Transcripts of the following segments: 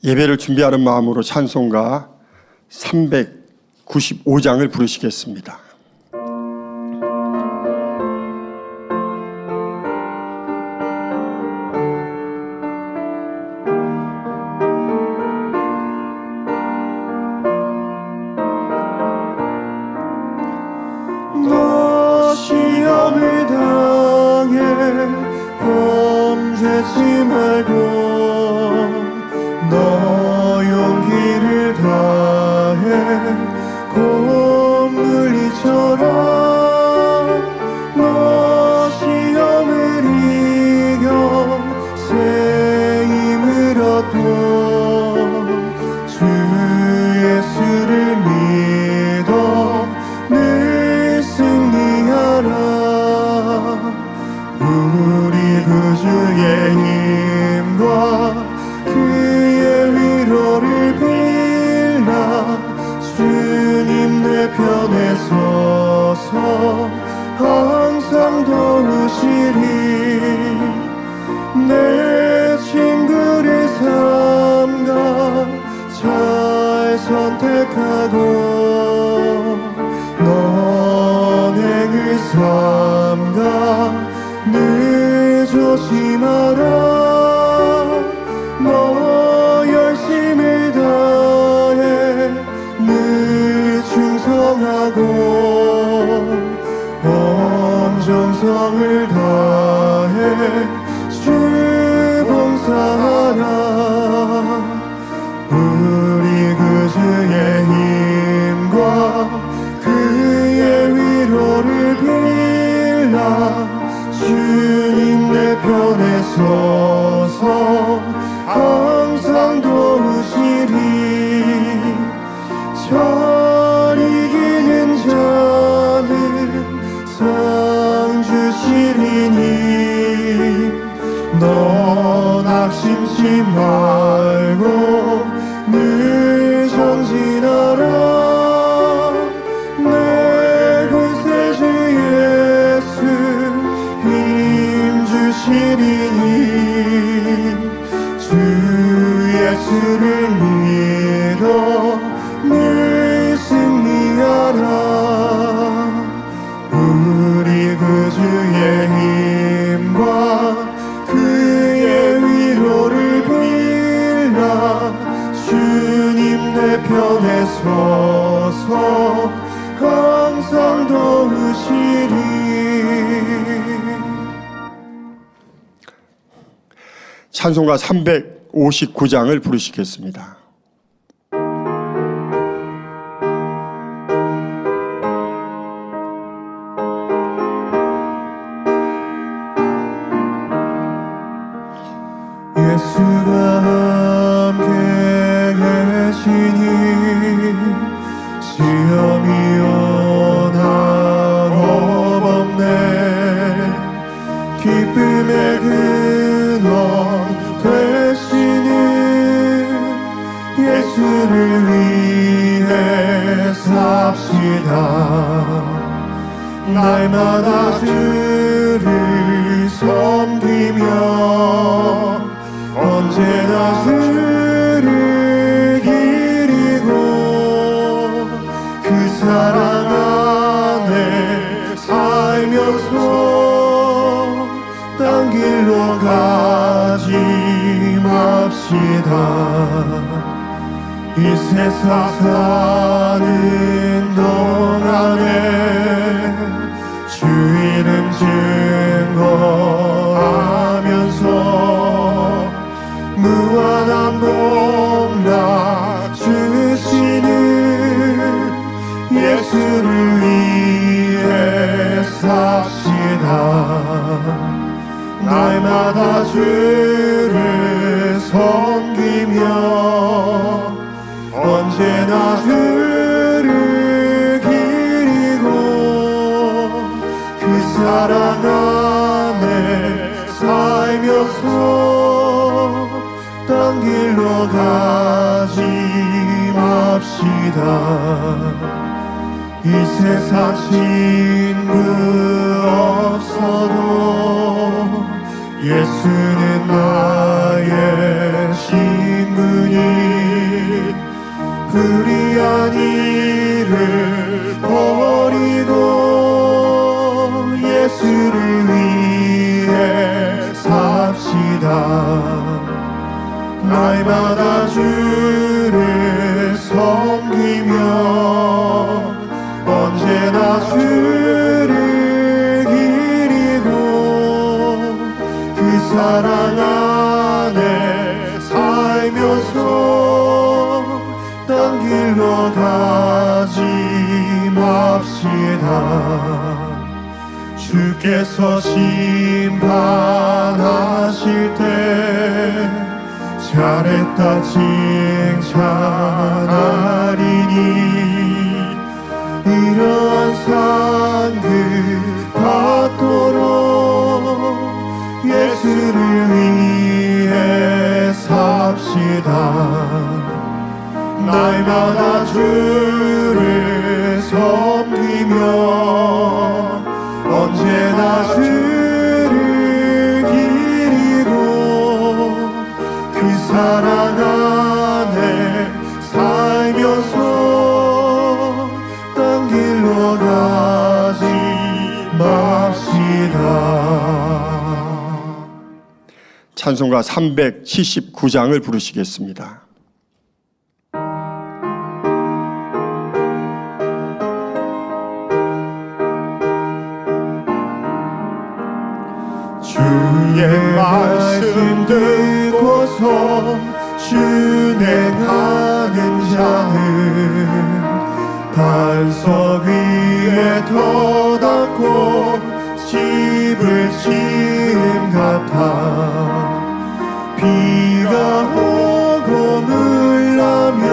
예배를 준비하는 마음으로 찬송가 395장을 부르시겠습니다. 너 시험을 당해 범죄치 말고 너 용기를 다해 곧 물리쳐라. 너 시험을 이겨 새 힘을 얻고 주 예수를 믿어 늘 승리하라. 우리 구주의 힘과 그의 위로를 빌라. 주님 내 편에 서서 항상 도우시리. 내 친구를 삼가 잘 선택하고 너행을 삼가 늘 조심하라. 너 열심을 다해 늘 충성하고 온 정성을 다해 주 봉사하라. 우리 구주의 힘과 그의 위로를 빌라. 주님 내 편에 서서 항상 도우시리. 잘 이기는 자는 상 주시리니 너 낙심치 말고 늘 전진하라. 내 구세주 예수 힘 주시리니 주 예수를 믿어 늘 승리하라. 우리 구주의 힘과 그의 위로를 빌라. 주님 내 편에 서서 항상 도우시리. 찬송가 359장을 부르시겠습니다. 예수가 함께 계시니 시험이 오나 겁없네. 기쁨의 근원 되시는 예수를 위해 삽시다. 날마다 주를 섬기며 언제나 주를 기리고 그 사랑 안에 살면서 딴 길로 가지 맙시다. 이 세상 사는 동안에 주 이름 증거하면서 무한한 복락 주시는 예수를 위해 삽시다. 날마다 주를 섬기며 언제나 주를 기리고 그 사랑 안에 살면서 딴 길로 가지 맙시다. 이 세상 친구 없어도 예수는 나의 친구니 불의한 일을 버리고 예수를 위해 삽시다. 날마다 주를 섬기며 언제나 주를 기리고 그 사랑 안에 살면서 딴 길로 가지 맙시다. 주께서 심판하실 때 잘했다 칭찬하리니 이러한 상급 받도록 예수를 위해 삽시다. 날마다 주를 섬기며 언제나 주를 기리고 그 사랑 안에 살면서 딴 길로 가지 맙시다. 찬송가 379장을 부르시겠습니다. 주의 말씀 듣고서 준행하는 자는 반석 위에 터닫고 집을 지은 같아. 비가 오고 물나며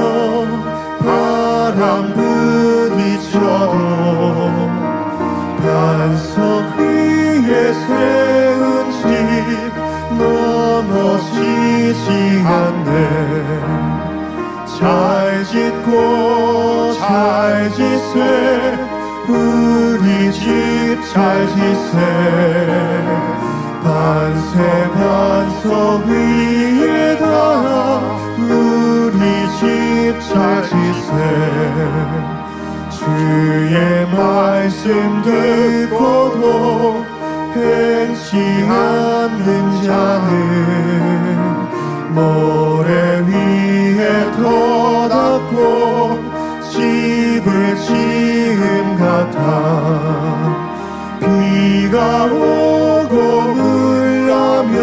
바람 부딪혀도 반석 위에 세운 집 넘어지지 않네. 잘 짓고 잘 지세 우리 집 잘 지세. 반세 반석 위에다 우리 집 잘 지세. 주의 말씀 듣고도 행치 않는 자는 모래 위에 터닫고 집을 지은 같아. 비가 오고 물나며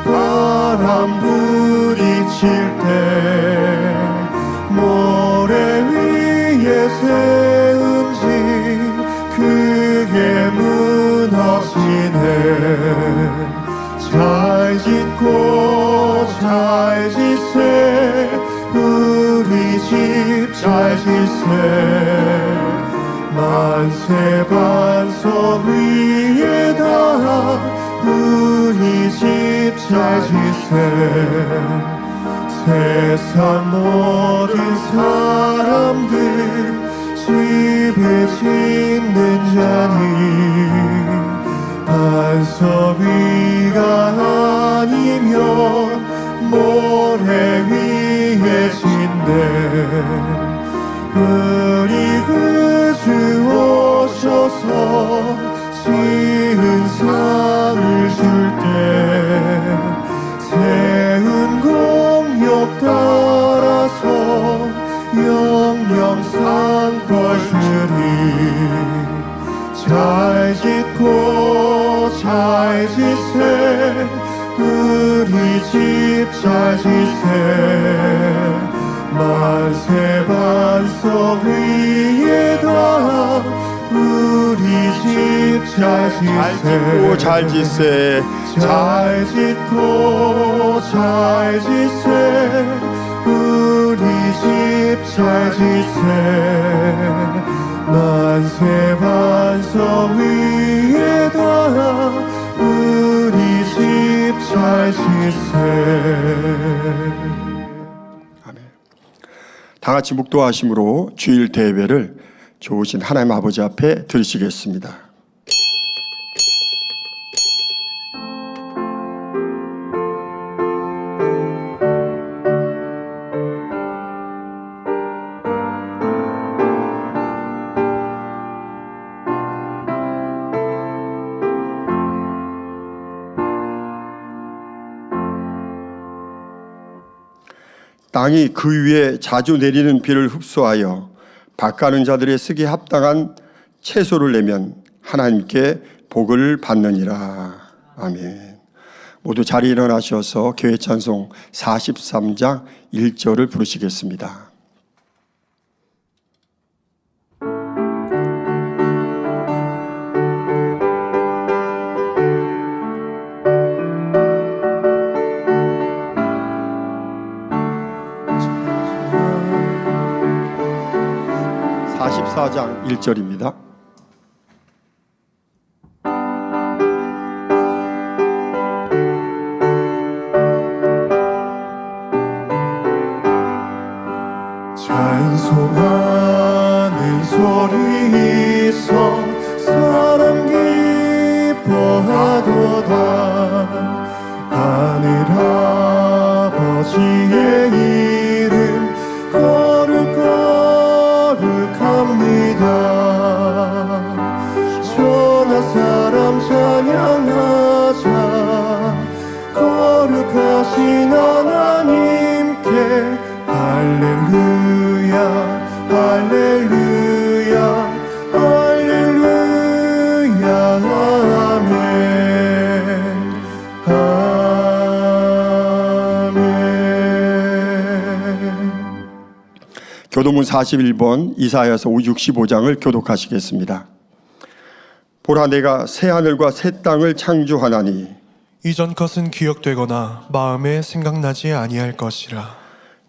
바람 부딪힐 때 모래 위에 세운 집 크게 무너지네. 잘 짓고 잘 지세 우리 집 잘 지세. 만세 반석 위에다 우리 집 잘 지세. 세상 모든 사람들 집을 짓는 자니 반석 위가 아니면 모래 위에 짓네. 우리 구주 오셔서 지은 상을 줄 때 세운 공역 따라서 영영상벌 주리. 잘 짓고 잘 지세 우리 집 잘 지세. 만세 반석 위에다 우리 집 잘 지세. 잘 지세. 잘 짓고 잘 지세 우리 집 잘 지세. 만세 반석 위에다 우리 집 잘 지세. 아멘. 다 같이 묵도하심으로 주일 대회를 좋으신 하나님 아버지 앞에 드리시겠습니다. 땅이 그 위에 자주 내리는 비를 흡수하여 밭가는 자들의 쓰기에 합당한 채소를 내면 하나님께 복을 받느니라. 아멘. 모두 자리에 일어나셔서 교회 찬송 43장 1절을 부르시겠습니다. (44장) 1절입니다. 찬송하는 소리 있어 사람 기뻐하도다. 하늘 아버지의 이름 거룩거룩합니다. 천하 사람 찬양하자. 거룩하신 하나님께 할렐루야 할렐루야 할렐루야 아멘 아멘. 교도문 41번 이사야서 65장을 교독하시겠습니다. 보라, 내가 새 하늘과 새 땅을 창조하나니 이전 것은 기억되거나 마음에 생각나지 아니할 것이라.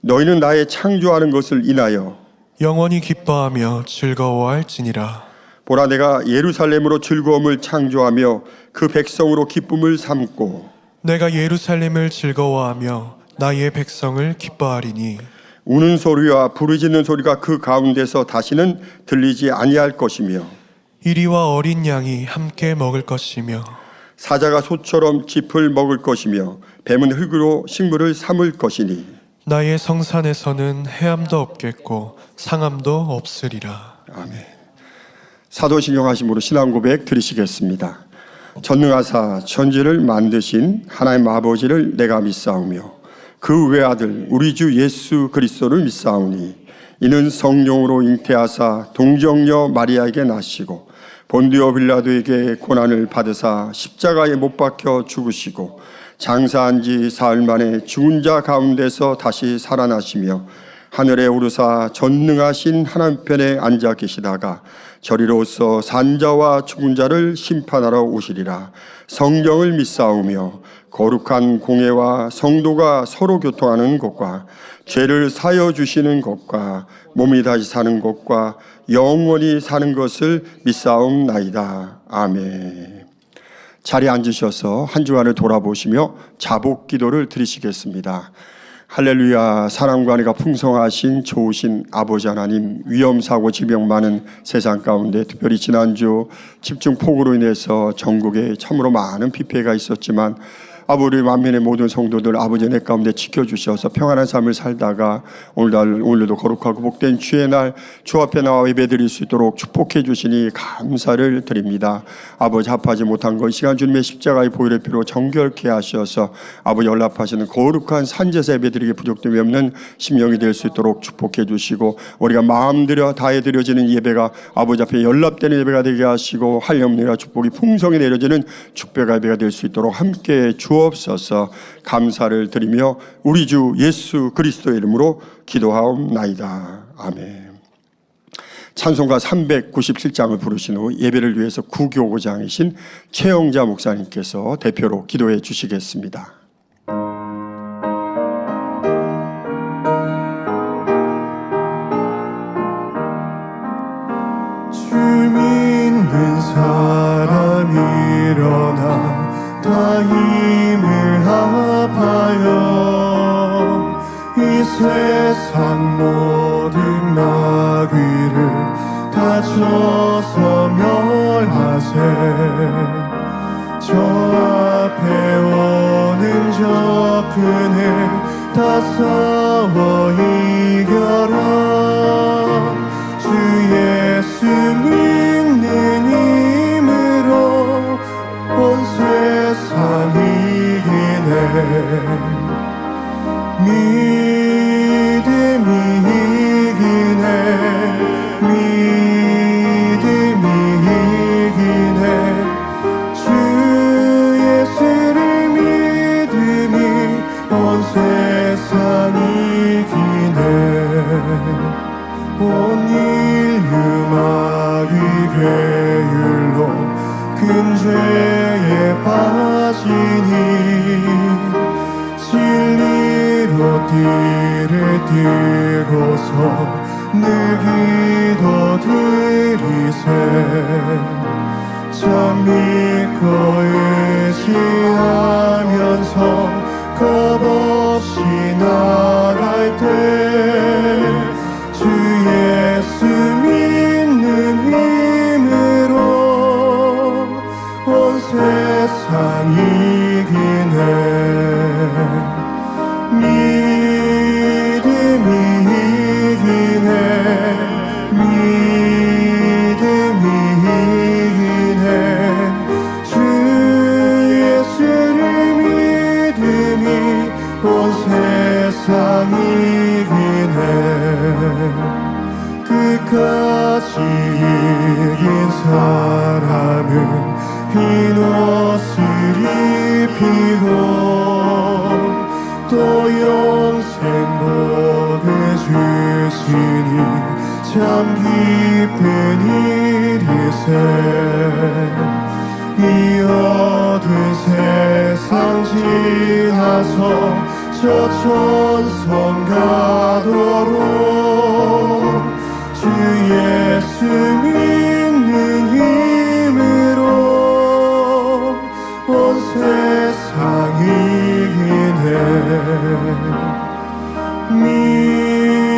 너희는 나의 창조하는 것을 인하여 영원히 기뻐하며 즐거워할지니라. 보라, 내가 예루살렘으로 즐거움을 창조하며 그 백성으로 기쁨을 삼고 내가 예루살렘을 즐거워하며 나의 백성을 기뻐하리니 우는 소리와 부르짖는 소리가 그 가운데서 다시는 들리지 아니할 것이며 이리와 어린 양이 함께 먹을 것이며 사자가 소처럼 짚을 먹을 것이며 뱀은 흙으로 식물을 삼을 것이니 나의 성산에서는 해함도 없겠고 상함도 없으리라. 아멘. 사도신경하심으로 신앙고백 드리시겠습니다. 전능하사 천지를 만드신 하나님 아버지를 내가 믿사오며 그 외아들 우리 주 예수 그리스도를 믿사오니 이는 성령으로 잉태하사 동정녀 마리아에게 나시고 본디오 빌라도에게 고난을 받으사 십자가에 못 박혀 죽으시고 장사한 지 사흘 만에 죽은 자 가운데서 다시 살아나시며 하늘에 오르사 전능하신 하나님 편에 앉아 계시다가 저리로서 산자와 죽은 자를 심판하러 오시리라. 성령을 믿사오며 거룩한 공회와 성도가 서로 교통하는 것과 죄를 사여 주시는 것과 몸이 다시 사는 것과 영원히 사는 것을 믿사옵나이다. 아멘. 자리에 앉으셔서 한 주간을 돌아보시며 자복 기도를 드리시겠습니다. 할렐루야. 사랑과 은혜가 풍성하신 좋으신 아버지 하나님, 위험사고 질병 많은 세상 가운데 특별히 지난주 집중폭우로 인해서 전국에 참으로 많은 피해가 있었지만 아버지 만민의 모든 성도들 아버지 내 가운데 지켜주셔서 평안한 삶을 살다가 오늘도 거룩하고 복된 주의 날 주 앞에 나와 예배드릴 수 있도록 축복해 주시니 감사를 드립니다. 아버지 합하지 못한 것 시간 주님의 십자가의 보혈의 피로 정결케 하셔서 아버지 연락하시는 거룩한 산제사 예배드리기 부족됨이 없는 심령이 될 수 있도록 축복해 주시고 우리가 마음 들여 다해 드려지는 예배가 아버지 앞에 연락되는 예배가 되게 하시고 한염내라 축복이 풍성히 내려지는 축배가 예배가 될 수 있도록 함께 주옵소서. 감사를 드리며 우리 주 예수 그리스도의 이름으로 기도하옵나이다. 아멘. 찬송가 397장을 부르신 후 예배를 위해서 구교구장이신 최영자 목사님께서 대표로 기도해 주시겠습니다. 주 믿는 사람 일어나 다 힘을 합하여 이 세상 모든 마귀를 다 쳐서 멸하세. 저 앞에 오는 저 큰 해 다 싸워 이겨라. 주 예수 믿는 힘으로 온 세상 이기네. 늘 기도드리세 참 믿고 의지하면서 겁없이 나갈 때 주 예수 믿는 힘으로 온 세상 이기네 믿음이 이기네 믿음이 이기네 주 예수를 믿음이 온 세상 이기네 끝까지 이긴 사람은 흰 옷을 입히고 또 영생 복을 주시니 참 기쁜 일이세 이 어두운 세상 지나서 저 천성 가도록 주 예수 믿는 힘으로 온 세상 이기네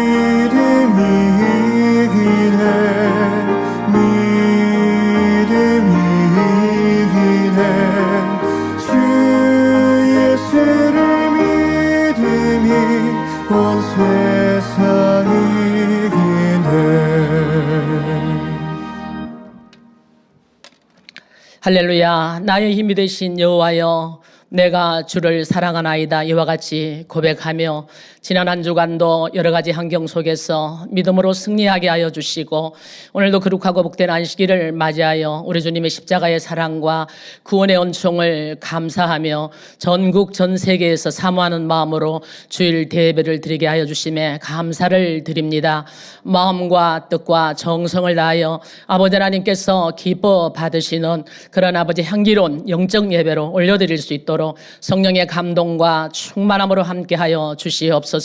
믿음이 이기네 믿음이 이기네 주 예수를 믿음이 온 세상 이기네 할렐루야. 나의 힘이 되신 여호와여, 내가 주를 사랑하나이다. 이와 같이 고백하며 지난 한 주간도 여러 가지 환경 속에서 믿음으로 승리하게 하여 주시고 오늘도 거룩하고 복된 안식일을 맞이하여 우리 주님의 십자가의 사랑과 구원의 은총을 감사하며 전국 전 세계에서 사모하는 마음으로 주일 예배를 드리게 하여 주심에 감사를 드립니다. 마음과 뜻과 정성을 다하여 아버지 하나님께서 기뻐 받으시는 그런 아버지 향기로운 영적 예배로 올려드릴 수 있도록 성령의 감동과 충만함으로 함께하여 주시옵소서.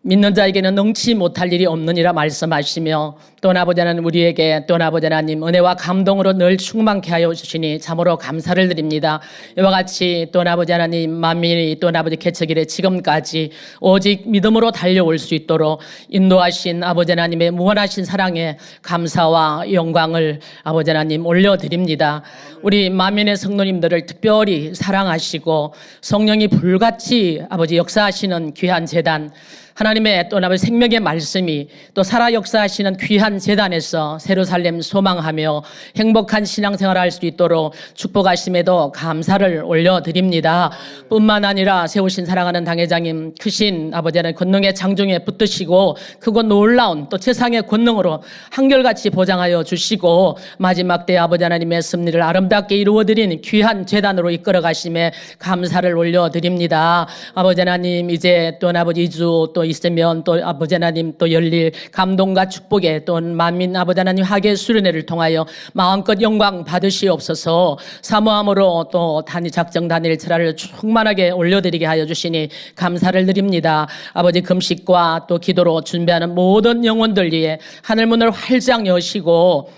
믿는 자에게는 능치 못할 일이 없느니라 말씀하시며 또 아버지 하나님 우리에게 또 아버지 하나님 은혜와 감동으로 늘 충만케 하여 주시니 참으로 감사를 드립니다. 이와 같이 또 아버지 하나님 만민이 또 아버지 개척일에 지금까지 오직 믿음으로 달려올 수 있도록 인도하신 아버지 하나님의 무한하신 사랑에 감사와 영광을 아버지 하나님 올려드립니다. 우리 만민의 성도님들을 특별히 사랑하시고 성령이 불같이 아버지 역사하시는 귀한 재단 하나님의 또 아버지 생명의 말씀이 또 살아 역사하시는 귀한 재단에서 새로 살렘 소망하며 행복한 신앙생활을 할 수 있도록 축복하심에도 감사를 올려드립니다. 뿐만 아니라 세우신 사랑하는 당회장님 크신 아버지 하나님 권능의 장중에 붙드시고 크고 놀라운 또 최상의 권능으로 한결같이 보장하여 주시고 마지막 때 아버지 하나님의 섭리를 아름답게 이루어드린 귀한 재단으로 이끌어 가심에 감사를 올려드립니다. 아버지 하나님 이제 또 아버지 2주 또 있으면 또 아버지 하나님 또 열릴 감동과 축복에 또 만민 아버지 하나님 하계 수련회를 통하여 마음껏 영광 받으시옵소서. 사모함으로 또 단위 작정 단일 철화를 충만하게 올려드리게 하여 주시니 감사를 드립니다. 아버지 금식과 또 기도로 준비하는 모든 영혼들 위해 하늘문을 활짝 여시고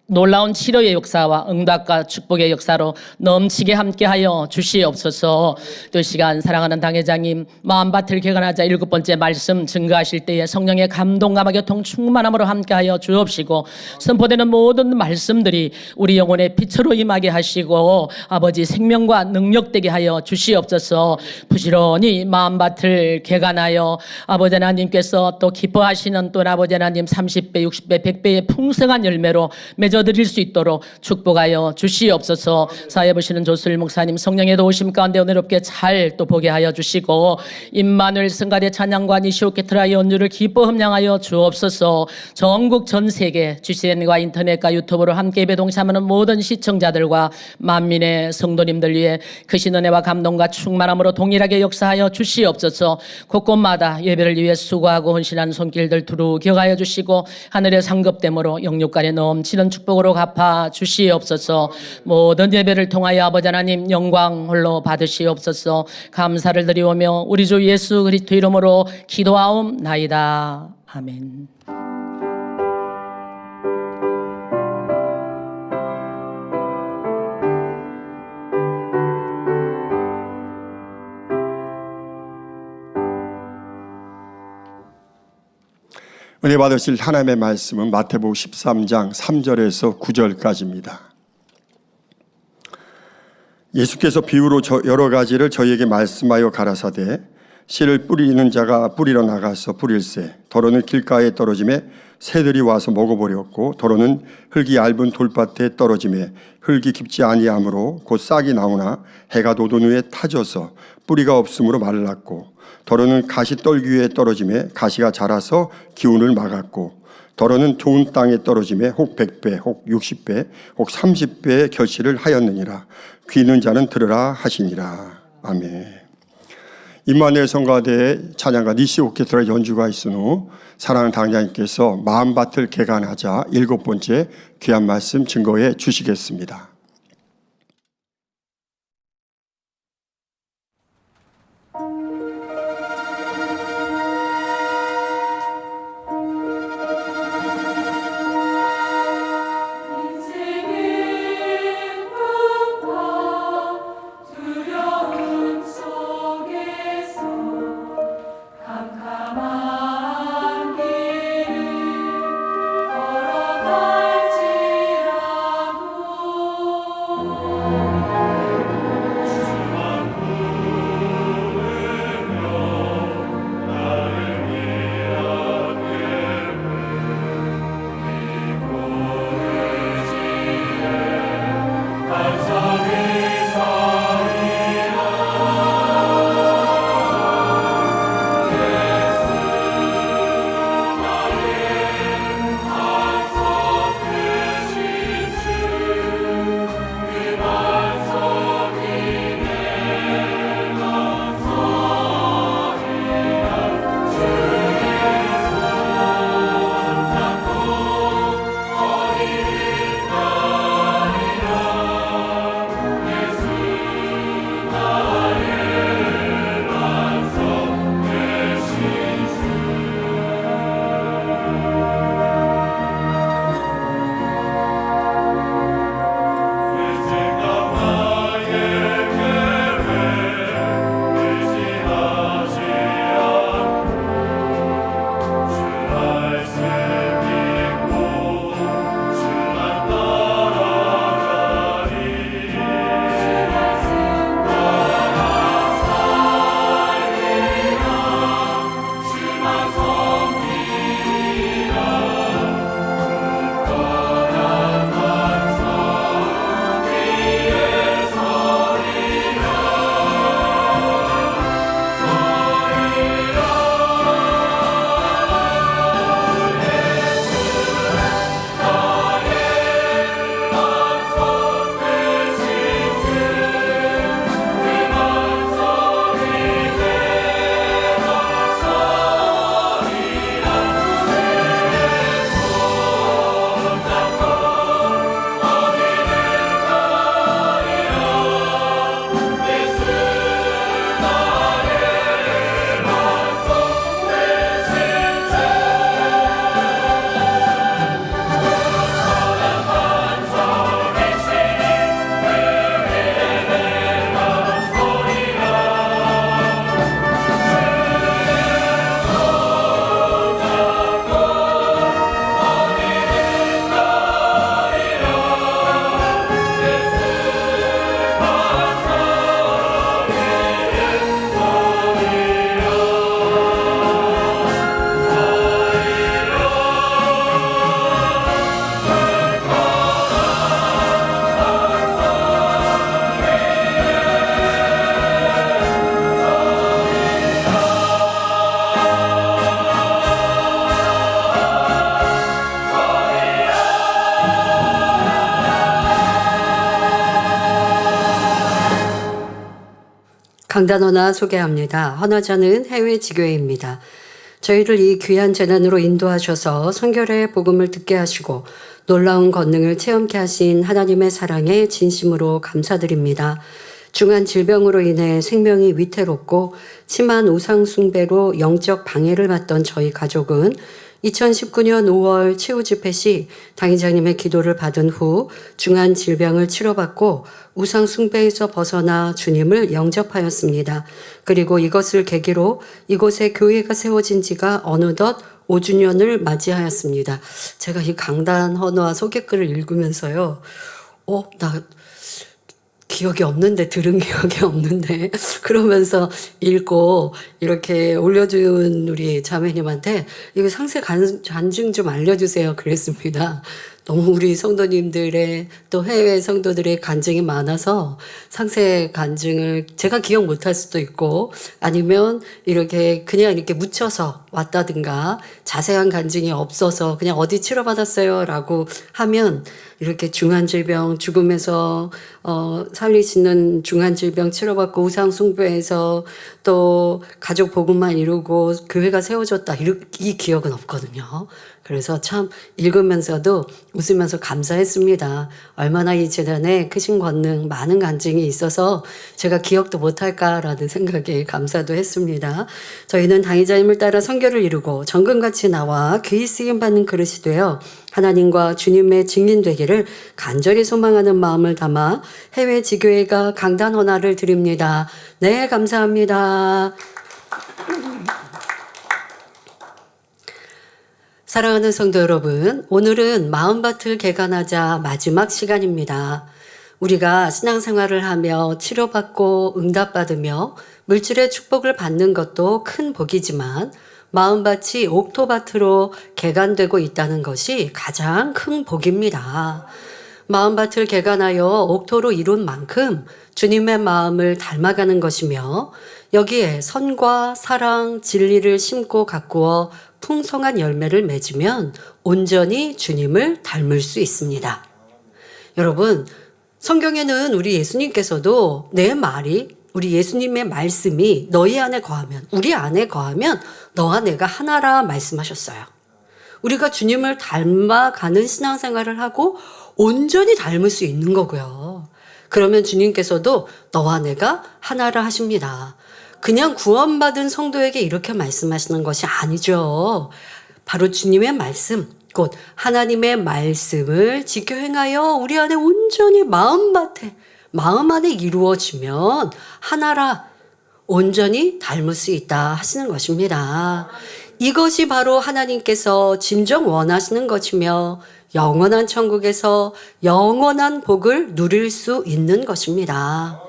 놀라운 치료의 역사와 응답과 축복의 역사로 넘치게 함께하여 주시옵소서. 또 이 시간 사랑하는 당회장님 마음밭을 개간하자 7번째 말씀 증거하실 때에 성령의 감동과 교통 충만함으로 함께하여 주옵시고 선포되는 모든 말씀들이 우리 영혼의 빛으로 임하게 하시고 아버지 생명과 능력되게 하여 주시옵소서. 부지런히 마음밭을 개간하여 아버지 하나님께서 또 기뻐하시는 또 아버지 하나님 30배 60배 100배의 풍성한 열매로 맺어 드릴 수 있도록 축복하여 주시옵소서. 사회 보시는 조수일 목사님 성령의 도우심 가운데 은혜롭게 잘 또 보게 하여 주시고 임마누엘 성가대 찬양과 니시오케트라 연주를 기뻐 흠량하여 주옵소서. 전국 전 세계 GCN과 인터넷과 유튜브로 함께 예배 동참하는 모든 시청자들과 만민의 성도님들 위해 크신 은혜와 감동과 충만함으로 동일하게 역사하여 주시옵소서. 곳곳마다 예배를 위해 수고하고 헌신한 손길들 두루 기억하여 주시고 하늘의 상급됨으로 영육간에 넘치는 축복 축복으로 갚아 주시옵소서. 모든 예배를 통하여 아버지 하나님 영광 홀로 받으시옵소서. 감사를 드리오며 우리 주 예수 그리스도 이름으로 기도하옵나이다. 아멘. 은혜 받으실 하나님의 말씀은 마태복음 13장 3절에서 9절까지입니다. 예수께서 비유로 여러 가지를 저희에게 말씀하여 가라사대 씨를 뿌리는 자가 뿌리러 나가서 뿌릴새 더러는 길가에 떨어짐에 새들이 와서 먹어버렸고 더러는 흙이 얇은 돌밭에 떨어짐에 흙이 깊지 아니하므로 곧 싹이 나오나 해가 돋은 후에 타져서 뿌리가 없으므로 말랐고 더러는 가시떨기 위에 떨어짐에 가시가 자라서 기운을 막았고 더러는 좋은 땅에 떨어짐에 혹 100배 혹 60배 혹 30배의 결실을 하였느니라. 귀 있는 자는 들으라 하시니라. 아멘. 임마누엘 성가대의 찬양가 니시 오케스트라 연주가 있은 후 사랑하는 당장님께서 마음밭을 개간하자 7번째 귀한 말씀 증거해 주시겠습니다. 강단 헌화 소개합니다. 헌화자는 해외 지교회입니다. 저희를 이 귀한 재난으로 인도하셔서 성결의 복음을 듣게 하시고 놀라운 권능을 체험케 하신 하나님의 사랑에 진심으로 감사드립니다. 중한 질병으로 인해 생명이 위태롭고 심한 우상 숭배로 영적 방해를 받던 저희 가족은 2019년 5월 치유 집회 시 당회장님의 기도를 받은 후 중한 질병을 치료받고 우상 숭배에서 벗어나 주님을 영접하였습니다. 그리고 이것을 계기로 이곳에 교회가 세워진 지가 어느덧 5주년을 맞이하였습니다. 제가 이 강단 헌화 소개글을 읽으면서요. 나 기억이 없는데, 들은 기억이 없는데, 그러면서 읽고 이렇게 올려준 우리 자매님한테 이거 상세 간증 좀 알려주세요. 그랬습니다. 너무 우리 성도님들의 또 해외 성도들의 간증이 많아서 상세 간증을 제가 기억 못할 수도 있고 아니면 이렇게 그냥 이렇게 묻혀서 왔다든가 자세한 간증이 없어서 그냥 어디 치료받았어요 라고 하면 이렇게 중한 질병 죽음에서 살리시는 중한 질병 치료받고 우상 숭배에서 또 가족 복음만 이루고 교회가 세워졌다 이 기억은 없거든요. 그래서 참 읽으면서도 웃으면서 감사했습니다. 얼마나 이 재단에 크신 권능, 많은 간증이 있어서 제가 기억도 못할까라는 생각에 감사도 했습니다. 저희는 당의자님을 따라 선교를 이루고 정금같이 나와 귀히 쓰임받는 그릇이 되어 하나님과 주님의 증인되기를 간절히 소망하는 마음을 담아 해외 지교회가 강단 헌화를 드립니다. 네, 감사합니다. 사랑하는 성도 여러분, 오늘은 마음밭을 개관하자 마지막 시간입니다. 우리가 신앙생활을 하며 치료받고 응답받으며 물질의 축복을 받는 것도 큰 복이지만 마음밭이 옥토밭으로 개관되고 있다는 것이 가장 큰 복입니다. 마음밭을 개관하여 옥토로 이룬 만큼 주님의 마음을 닮아가는 것이며 여기에 선과 사랑, 진리를 심고 가꾸어 풍성한 열매를 맺으면 온전히 주님을 닮을 수 있습니다. 여러분, 성경에는 우리 예수님께서도 내 말이 우리 예수님의 말씀이 너희 안에 거하면 우리 안에 거하면 너와 내가 하나라 말씀하셨어요. 우리가 주님을 닮아가는 신앙생활을 하고 온전히 닮을 수 있는 거고요. 그러면 주님께서도 너와 내가 하나라 하십니다. 그냥 구원받은 성도에게 이렇게 말씀하시는 것이 아니죠. 바로 주님의 말씀, 곧 하나님의 말씀을 지켜 행하여 우리 안에 온전히 마음 안에 이루어지면 하나라 온전히 닮을 수 있다 하시는 것입니다. 이것이 바로 하나님께서 진정 원하시는 것이며 영원한 천국에서 영원한 복을 누릴 수 있는 것입니다.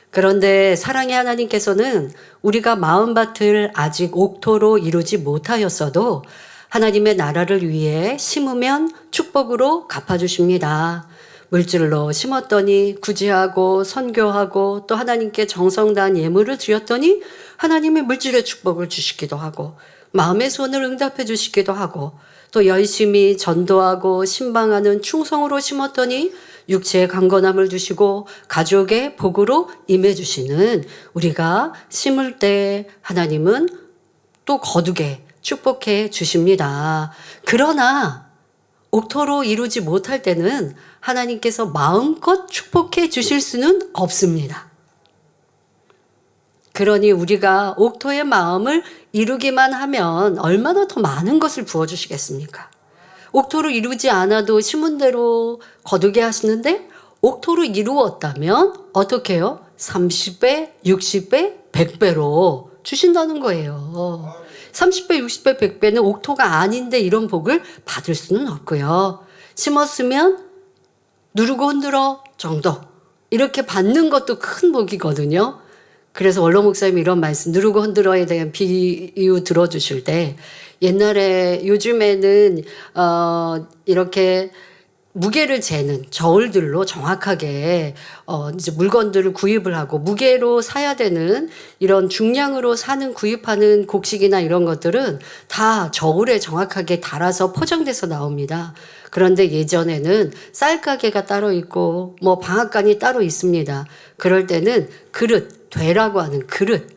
그런데 사랑의 하나님께서는 우리가 마음밭을 아직 옥토로 이루지 못하였어도 하나님의 나라를 위해 심으면 축복으로 갚아주십니다. 물질로 심었더니 구제하고 선교하고 또 하나님께 정성 다한 예물을 드렸더니 하나님의 물질의 축복을 주시기도 하고 마음의 소원을 응답해 주시기도 하고 또 열심히 전도하고 신방하는 충성으로 심었더니 육체의 강건함을 주시고 가족의 복으로 임해 주시는 우리가 심을 때 하나님은 또 거두게 축복해 주십니다. 그러나 옥토로 이루지 못할 때는 하나님께서 마음껏 축복해 주실 수는 없습니다. 그러니 우리가 옥토의 마음을 이루기만 하면 얼마나 더 많은 것을 부어주시겠습니까? 옥토로 이루지 않아도 심은 대로 거두게 하시는데 옥토로 이루었다면 어떻게 해요? 30배, 60배, 100배로 주신다는 거예요. 30배, 60배, 100배는 옥토가 아닌데 이런 복을 받을 수는 없고요. 심었으면 누르고 흔들어 정도 이렇게 받는 것도 큰 복이거든요. 그래서 원로 목사님이 이런 말씀 누르고 흔들어에 대한 비유 들어주실 때 옛날에 요즘에는 이렇게 무게를 재는 저울들로 정확하게 이제 물건들을 구입을 하고 무게로 사야 되는 이런 중량으로 사는 구입하는 곡식이나 이런 것들은 다 저울에 정확하게 달아서 포장돼서 나옵니다. 그런데 예전에는 쌀 가게가 따로 있고 뭐 방앗간이 따로 있습니다. 그럴 때는 그릇, 되라고 하는 그릇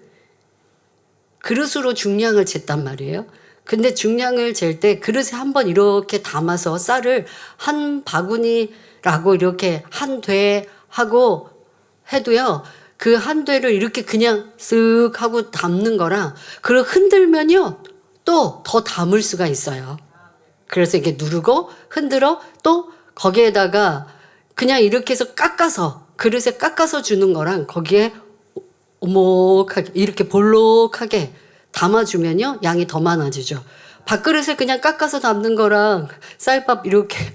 그릇으로 중량을 쟀단 말이에요. 근데 중량을 잴 때 그릇에 한번 이렇게 담아서 쌀을 한 바구니라고 이렇게 한 돼 하고 해도요. 그 한 되를 이렇게 그냥 쓱 하고 담는 거랑 그걸 흔들면요. 또 더 담을 수가 있어요. 그래서 이렇게 누르고 흔들어 또 거기에다가 그냥 이렇게 해서 깎아서 그릇에 깎아서 주는 거랑 거기에 오목하게 이렇게 볼록하게 담아주면요. 양이 더 많아지죠. 밥그릇에 그냥 깎아서 담는 거랑 쌀밥 이렇게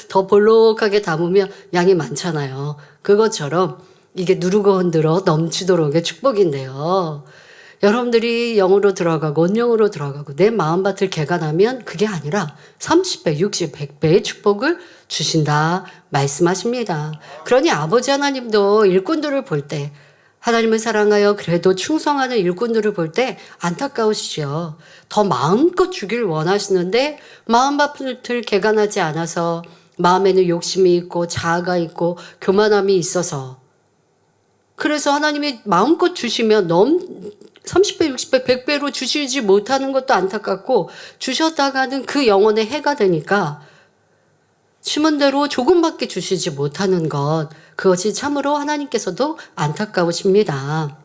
더 볼록하게 담으면 양이 많잖아요. 그것처럼 이게 누르고 흔들어 넘치도록의 축복인데요. 여러분들이 영으로 들어가고 온영으로 들어가고 내 마음밭을 개간하면 그게 아니라 30배, 60, 100배의 축복을 주신다 말씀하십니다. 그러니 아버지 하나님도 일꾼들을 볼 때 하나님을 사랑하여 그래도 충성하는 일꾼들을 볼 때 안타까우시죠. 더 마음껏 주길 원하시는데 마음밭을 개간하지 않아서 마음에는 욕심이 있고 자아가 있고 교만함이 있어서 그래서 하나님이 마음껏 주시면 30배, 60배, 100배로 주시지 못하는 것도 안타깝고 주셨다가는 그 영혼의 해가 되니까 심은 대로 조금밖에 주시지 못하는 것 그것이 참으로 하나님께서도 안타까우십니다.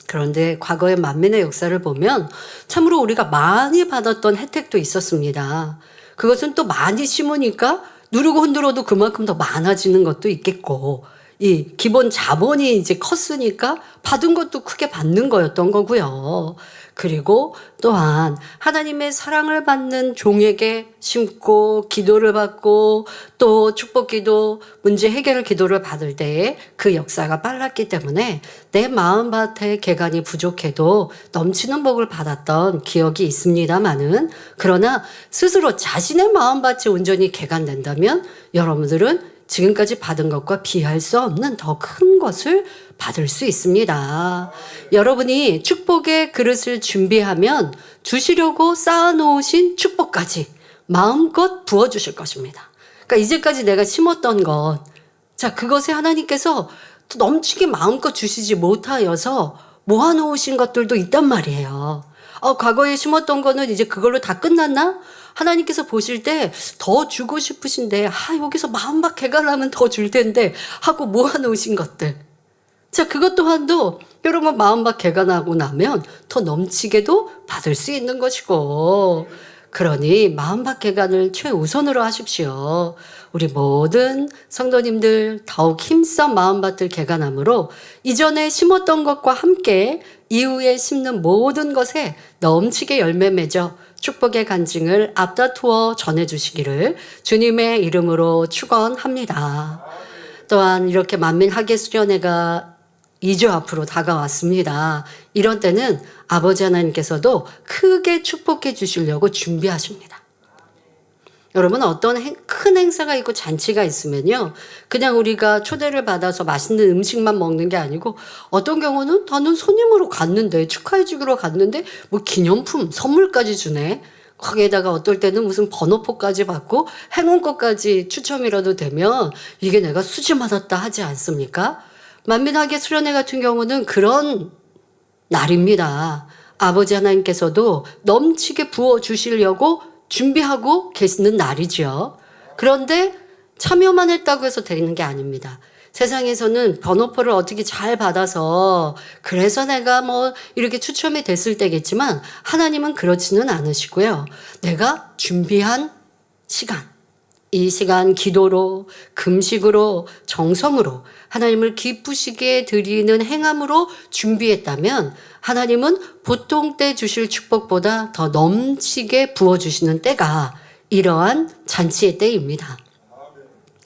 그런데 과거의 만민의 역사를 보면 참으로 우리가 많이 받았던 혜택도 있었습니다. 그것은 또 많이 심으니까 누르고 흔들어도 그만큼 더 많아지는 것도 있겠고 이 기본 자본이 이제 컸으니까 받은 것도 크게 받는 거였던 거고요. 그리고 또한 하나님의 사랑을 받는 종에게 심고 기도를 받고 또 축복기도 문제 해결 기도를 받을 때에 그 역사가 빨랐기 때문에 내 마음밭의 개간이 부족해도 넘치는 복을 받았던 기억이 있습니다마는 그러나 스스로 자신의 마음밭이 온전히 개간된다면 여러분들은 지금까지 받은 것과 비할 수 없는 더 큰 것을 받을 수 있습니다. 여러분이 축복의 그릇을 준비하면 주시려고 쌓아놓으신 축복까지 마음껏 부어주실 것입니다. 그러니까 이제까지 내가 심었던 것, 자, 그것에 하나님께서 넘치게 마음껏 주시지 못하여서 모아놓으신 것들도 있단 말이에요. 과거에 심었던 거는 이제 그걸로 다 끝났나? 하나님께서 보실 때 더 주고 싶으신데 여기서 마음밭 개간하면 더 줄 텐데 하고 모아놓으신 것들. 자, 그것 또한도 여러분 마음밭 개간하고 나면 더 넘치게도 받을 수 있는 것이고 그러니 마음밭 개간을 최우선으로 하십시오. 우리 모든 성도님들 더욱 힘써 마음밭을 개간함으로 이전에 심었던 것과 함께 이후에 심는 모든 것에 넘치게 열매 맺어 축복의 간증을 앞다투어 전해주시기를 주님의 이름으로 축원합니다. 또한 이렇게 만민학예 수련회가 2주 앞으로 다가왔습니다. 이런 때는 아버지 하나님께서도 크게 축복해 주시려고 준비하십니다. 여러분 어떤 큰 행사가 있고 잔치가 있으면요. 그냥 우리가 초대를 받아서 맛있는 음식만 먹는 게 아니고 어떤 경우는 나는 손님으로 갔는데 축하해 주기로 갔는데 뭐 기념품 선물까지 주네. 거기에다가 어떨 때는 무슨 번호표까지 받고 행운권까지 추첨이라도 되면 이게 내가 수지 받았다 하지 않습니까? 만민학예 수련회 같은 경우는 그런 날입니다. 아버지 하나님께서도 넘치게 부어주시려고 준비하고 계시는 날이죠. 그런데 참여만 했다고 해서 되는 게 아닙니다. 세상에서는 번호표를 어떻게 잘 받아서 그래서 내가 뭐 이렇게 추첨이 됐을 때겠지만 하나님은 그렇지는 않으시고요. 내가 준비한 시간, 이 시간 기도로 금식으로 정성으로 하나님을 기쁘시게 드리는 행함으로 준비했다면 하나님은 보통 때 주실 축복보다 더 넘치게 부어주시는 때가 이러한 잔치의 때입니다.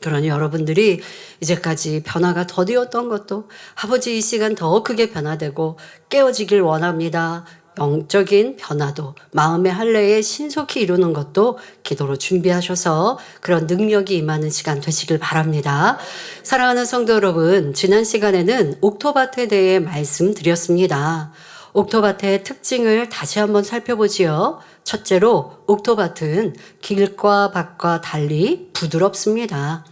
그러니 여러분들이 이제까지 변화가 더디었던 것도 아버지 이 시간 더 크게 변화되고 깨어지길 원합니다. 영적인 변화도 마음의 할례에 신속히 이루는 것도 기도로 준비하셔서 그런 능력이 임하는 시간 되시길 바랍니다. 사랑하는 성도 여러분, 지난 시간에는 옥토밭에 대해 말씀드렸습니다. 옥토밭의 특징을 다시 한번 살펴보지요. 첫째로 옥토밭은 길과 밭과 달리 부드럽습니다.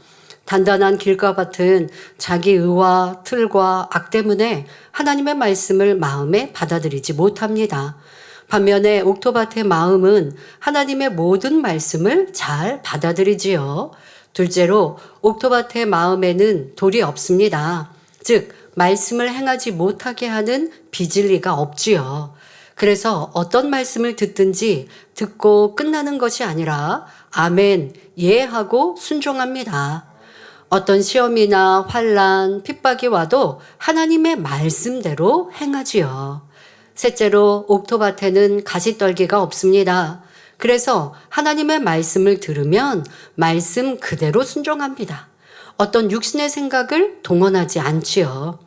단단한 길과같은 자기 의와 틀과 악 때문에 하나님의 말씀을 마음에 받아들이지 못합니다. 반면에 옥토밭의 마음은 하나님의 모든 말씀을 잘 받아들이지요. 둘째로 옥토밭의 마음에는 돌이 없습니다. 즉 말씀을 행하지 못하게 하는 비진리가 없지요. 그래서 어떤 말씀을 듣든지 듣고 끝나는 것이 아니라 아멘, 예 하고 순종합니다. 어떤 시험이나 환난, 핍박이 와도 하나님의 말씀대로 행하지요. 셋째로 옥토밭에는 가시떨기가 없습니다. 그래서 하나님의 말씀을 들으면 말씀 그대로 순종합니다. 어떤 육신의 생각을 동원하지 않지요.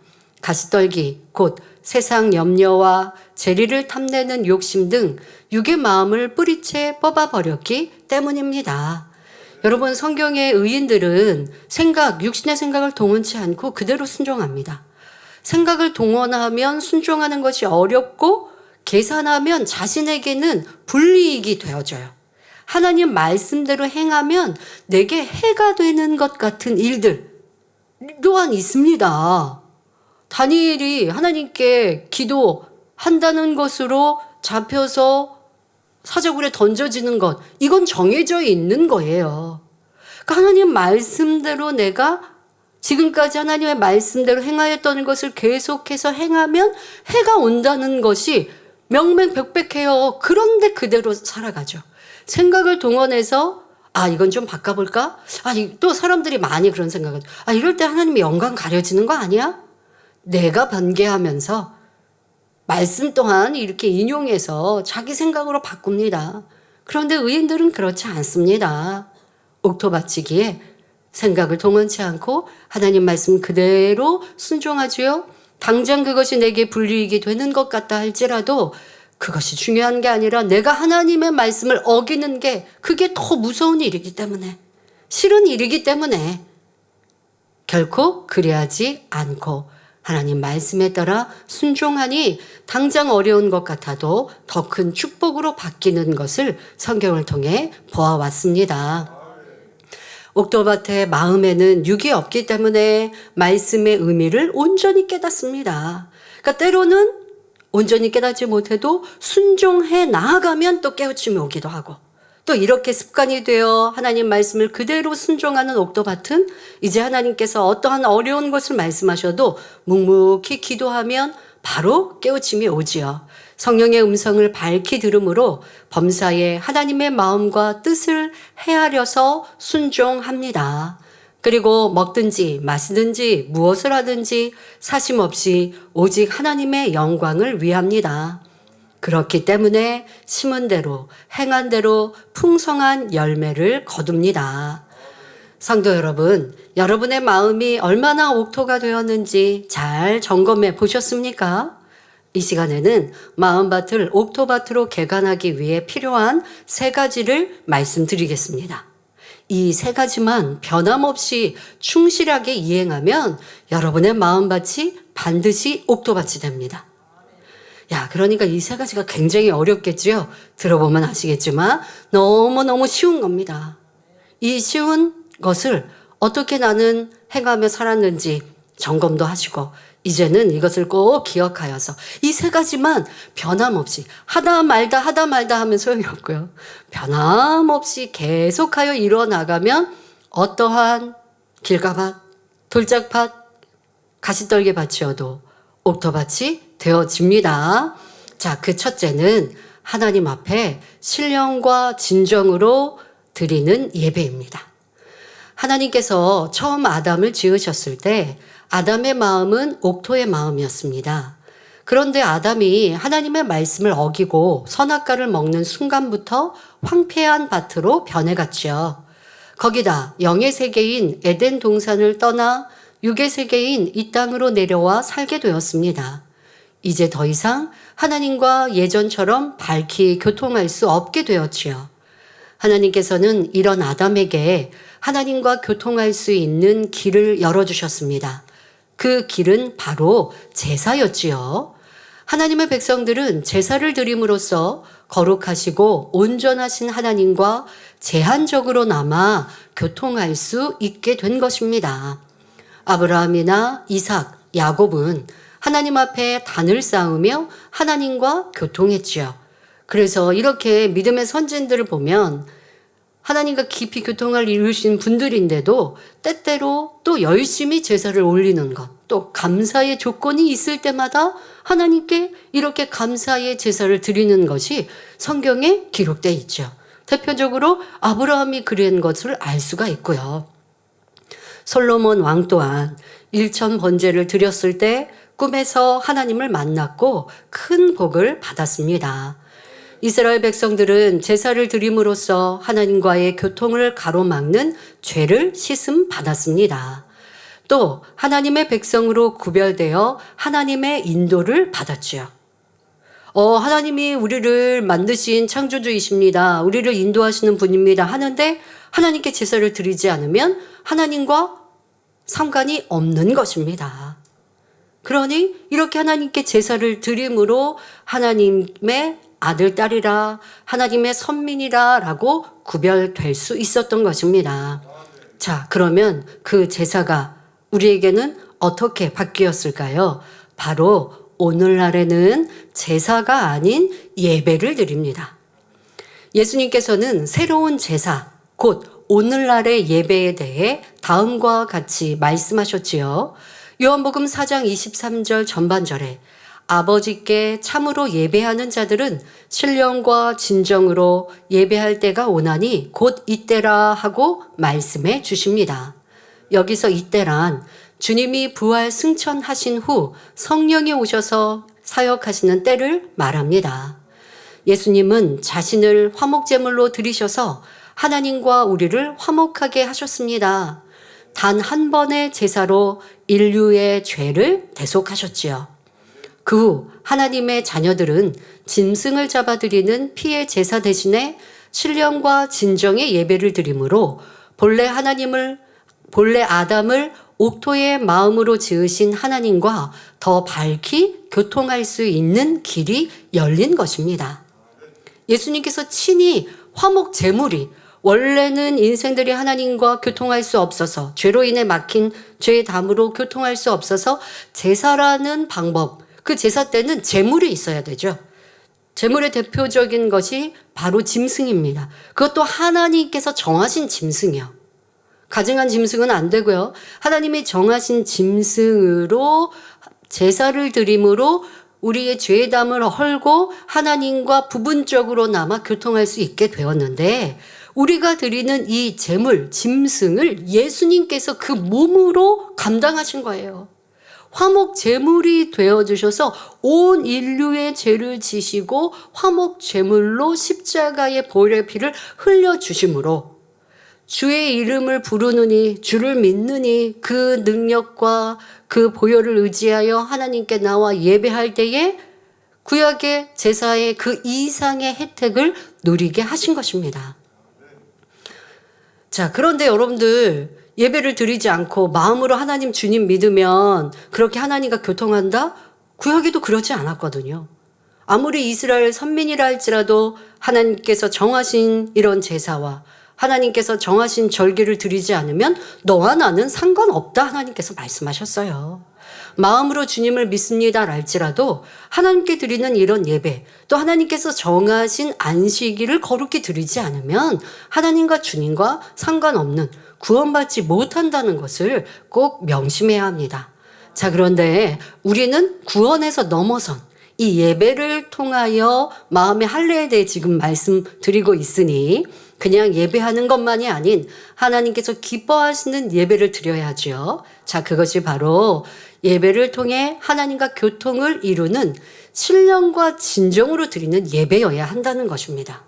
가시떨기, 곧 세상 염려와 재리를 탐내는 욕심 등 육의 마음을 뿌리채 뽑아버렸기 때문입니다. 여러분, 성경의 의인들은 육신의 생각을 동원치 않고 그대로 순종합니다. 생각을 동원하면 순종하는 것이 어렵고 계산하면 자신에게는 불이익이 되어져요. 하나님 말씀대로 행하면 내게 해가 되는 것 같은 일들 또한 있습니다. 다니엘이 하나님께 기도한다는 것으로 잡혀서 사자굴에 던져지는 것, 이건 정해져 있는 거예요. 그러니까 하나님 말씀대로 내가 지금까지 하나님의 말씀대로 행하였던 것을 계속해서 행하면 해가 온다는 것이 명명백백해요. 그런데 그대로 살아가죠. 생각을 동원해서 이건 좀 바꿔볼까? 또 사람들이 많이 그런 생각을 이럴 때 하나님의 영광 가려지는 거 아니야? 내가 번개하면서 말씀 또한 이렇게 인용해서 자기 생각으로 바꿉니다. 그런데 의인들은 그렇지 않습니다. 옥토밭이기에 생각을 동원치 않고 하나님 말씀 그대로 순종하지요. 당장 그것이 내게 불이익이 되는 것 같다 할지라도 그것이 중요한 게 아니라 내가 하나님의 말씀을 어기는 게 그게 더 무서운 일이기 때문에, 싫은 일이기 때문에 결코 그리하지 않고 하나님 말씀에 따라 순종하니 당장 어려운 것 같아도 더 큰 축복으로 바뀌는 것을 성경을 통해 보아왔습니다. 옥토밭의 마음에는 육이 없기 때문에 말씀의 의미를 온전히 깨닫습니다. 그러니까 때로는 온전히 깨닫지 못해도 순종해 나아가면 또 깨우침이 오기도 하고, 또 이렇게 습관이 되어 하나님 말씀을 그대로 순종하는 옥토밭은 이제 하나님께서 어떠한 어려운 것을 말씀하셔도 묵묵히 기도하면 바로 깨우침이 오지요. 성령의 음성을 밝히 들음으로 범사에 하나님의 마음과 뜻을 헤아려서 순종합니다. 그리고 먹든지 마시든지 무엇을 하든지 사심 없이 오직 하나님의 영광을 위합니다. 그렇기 때문에 심은 대로 행한 대로 풍성한 열매를 거둡니다. 성도 여러분, 여러분의 마음이 얼마나 옥토가 되었는지 잘 점검해 보셨습니까? 이 시간에는 마음밭을 옥토밭으로 개간하기 위해 필요한 3가지를 말씀드리겠습니다. 이 3가지만 변함없이 충실하게 이행하면 여러분의 마음밭이 반드시 옥토밭이 됩니다. 그러니까 이 3가지가 굉장히 어렵겠지요? 들어보면 아시겠지만 너무너무 쉬운 겁니다. 이 쉬운 것을 어떻게 나는 행하며 살았는지 점검도 하시고, 이제는 이것을 꼭 기억하여서 이 3가지만 변함없이 하다 말다 하면 소용이 없고요. 변함없이 계속하여 이뤄나가면 어떠한 길가밭, 돌짝밭, 가시떨기밭이어도 옥토밭이 되어집니다. 자, 그 첫째는 하나님 앞에 신령과 진정으로 드리는 예배입니다. 하나님께서 처음 아담을 지으셨을 때 아담의 마음은 옥토의 마음이었습니다. 그런데 아담이 하나님의 말씀을 어기고 선악과를 먹는 순간부터 황폐한 밭으로 변해갔지요. 거기다 영의 세계인 에덴 동산을 떠나 육의 세계인 이 땅으로 내려와 살게 되었습니다. 이제 더 이상 하나님과 예전처럼 밝히 교통할 수 없게 되었지요. 하나님께서는 이런 아담에게 하나님과 교통할 수 있는 길을 열어주셨습니다. 그 길은 바로 제사였지요. 하나님의 백성들은 제사를 드림으로써 거룩하시고 온전하신 하나님과 제한적으로나마 교통할 수 있게 된 것입니다. 아브라함이나 이삭, 야곱은 하나님 앞에 단을 쌓으며 하나님과 교통했지요. 그래서 이렇게 믿음의 선진들을 보면 하나님과 깊이 교통을 이루신 분들인데도 때때로 또 열심히 제사를 올리는 것, 또 감사의 조건이 있을 때마다 하나님께 이렇게 감사의 제사를 드리는 것이 성경에 기록되어 있죠. 대표적으로 아브라함이 그런 것을 알 수가 있고요. 솔로몬 왕 또한 일천 번제를 드렸을 때 꿈에서 하나님을 만났고 큰 복을 받았습니다. 이스라엘 백성들은 제사를 드림으로써 하나님과의 교통을 가로막는 죄를 씻음 받았습니다. 또 하나님의 백성으로 구별되어 하나님의 인도를 받았지요. 하나님이 우리를 만드신 창조주이십니다. 우리를 인도하시는 분입니다. 하는데 하나님께 제사를 드리지 않으면 하나님과 상관이 없는 것입니다. 그러니 이렇게 하나님께 제사를 드림으로 하나님의 아들, 딸이라 하나님의 선민이라 라고 구별될 수 있었던 것입니다. 자, 그러면 그 제사가 우리에게는 어떻게 바뀌었을까요? 바로 오늘날에는 제사가 아닌 예배를 드립니다. 예수님께서는 새로운 제사, 곧 오늘날의 예배에 대해 다음과 같이 말씀하셨지요. 요한복음 4장 23절 전반절에 아버지께 참으로 예배하는 자들은 신령과 진정으로 예배할 때가 오나니 곧 이때라 하고 말씀해 주십니다. 여기서 이때란 주님이 부활 승천하신 후 성령이 오셔서 사역하시는 때를 말합니다. 예수님은 자신을 화목제물로 드리셔서 하나님과 우리를 화목하게 하셨습니다. 단 한 번의 제사로 인류의 죄를 대속하셨지요. 그 후 하나님의 자녀들은 짐승을 잡아드리는 피의 제사 대신에 신령과 진정의 예배를 드림으로 본래 아담을 옥토의 마음으로 지으신 하나님과 더 밝이 교통할 수 있는 길이 열린 것입니다. 예수님께서 친히 화목 제물이 원래는 인생들이 하나님과 교통할 수 없어서 죄로 인해 막힌 죄의 담으로 교통할 수 없어서 제사라는 방법, 그 제사 때는 제물이 있어야 되죠. 제물의 대표적인 것이 바로 짐승입니다. 그것도 하나님께서 정하신 짐승이요. 가증한 짐승은 안 되고요. 하나님이 정하신 짐승으로 제사를 드림으로 우리의 죄의 담을 헐고 하나님과 부분적으로나마 교통할 수 있게 되었는데 우리가 드리는 이 제물, 짐승을 예수님께서 그 몸으로 감당하신 거예요. 화목 제물이 되어주셔서 온 인류의 죄를 지시고 화목 제물로 십자가의 보혈의 피를 흘려주심으로 주의 이름을 부르느니 주를 믿느니 그 능력과 그 보혈을 의지하여 하나님께 나와 예배할 때에 구약의 제사의 그 이상의 혜택을 누리게 하신 것입니다. 자, 그런데 여러분들 예배를 드리지 않고 마음으로 하나님 주님 믿으면 그렇게 하나님과 교통한다? 구약에도 그러지 않았거든요. 아무리 이스라엘 선민이라 할지라도 하나님께서 정하신 이런 제사와 하나님께서 정하신 절기를 드리지 않으면 너와 나는 상관없다 하나님께서 말씀하셨어요. 마음으로 주님을 믿습니다 할지라도 하나님께 드리는 이런 예배, 또 하나님께서 정하신 안식일을 거룩히 드리지 않으면 하나님과 주님과 상관없는 구원받지 못한다는 것을 꼭 명심해야 합니다. 자, 그런데 우리는 구원에서 넘어선 이 예배를 통하여 마음의 할례에 대해 지금 말씀드리고 있으니 그냥 예배하는 것만이 아닌 하나님께서 기뻐하시는 예배를 드려야죠. 자, 그것이 바로 예배를 통해 하나님과 교통을 이루는 신령과 진정으로 드리는 예배여야 한다는 것입니다.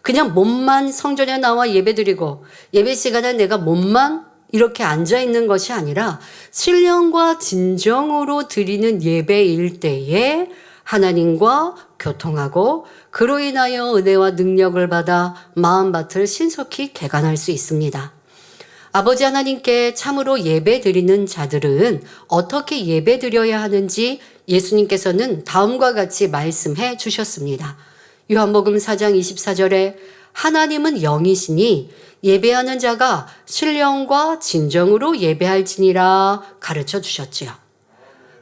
그냥 몸만 성전에 나와 예배드리고 예배 시간에 내가 몸만 이렇게 앉아있는 것이 아니라 신령과 진정으로 드리는 예배일 때에 하나님과 교통하고 그로 인하여 은혜와 능력을 받아 마음밭을 신속히 개간할 수 있습니다. 아버지 하나님께 참으로 예배 드리는 자들은 어떻게 예배 드려야 하는지 예수님께서는 다음과 같이 말씀해 주셨습니다. 요한복음 4장 24절에 하나님은 영이시니 예배하는 자가 신령과 진정으로 예배할지니라 가르쳐 주셨지요.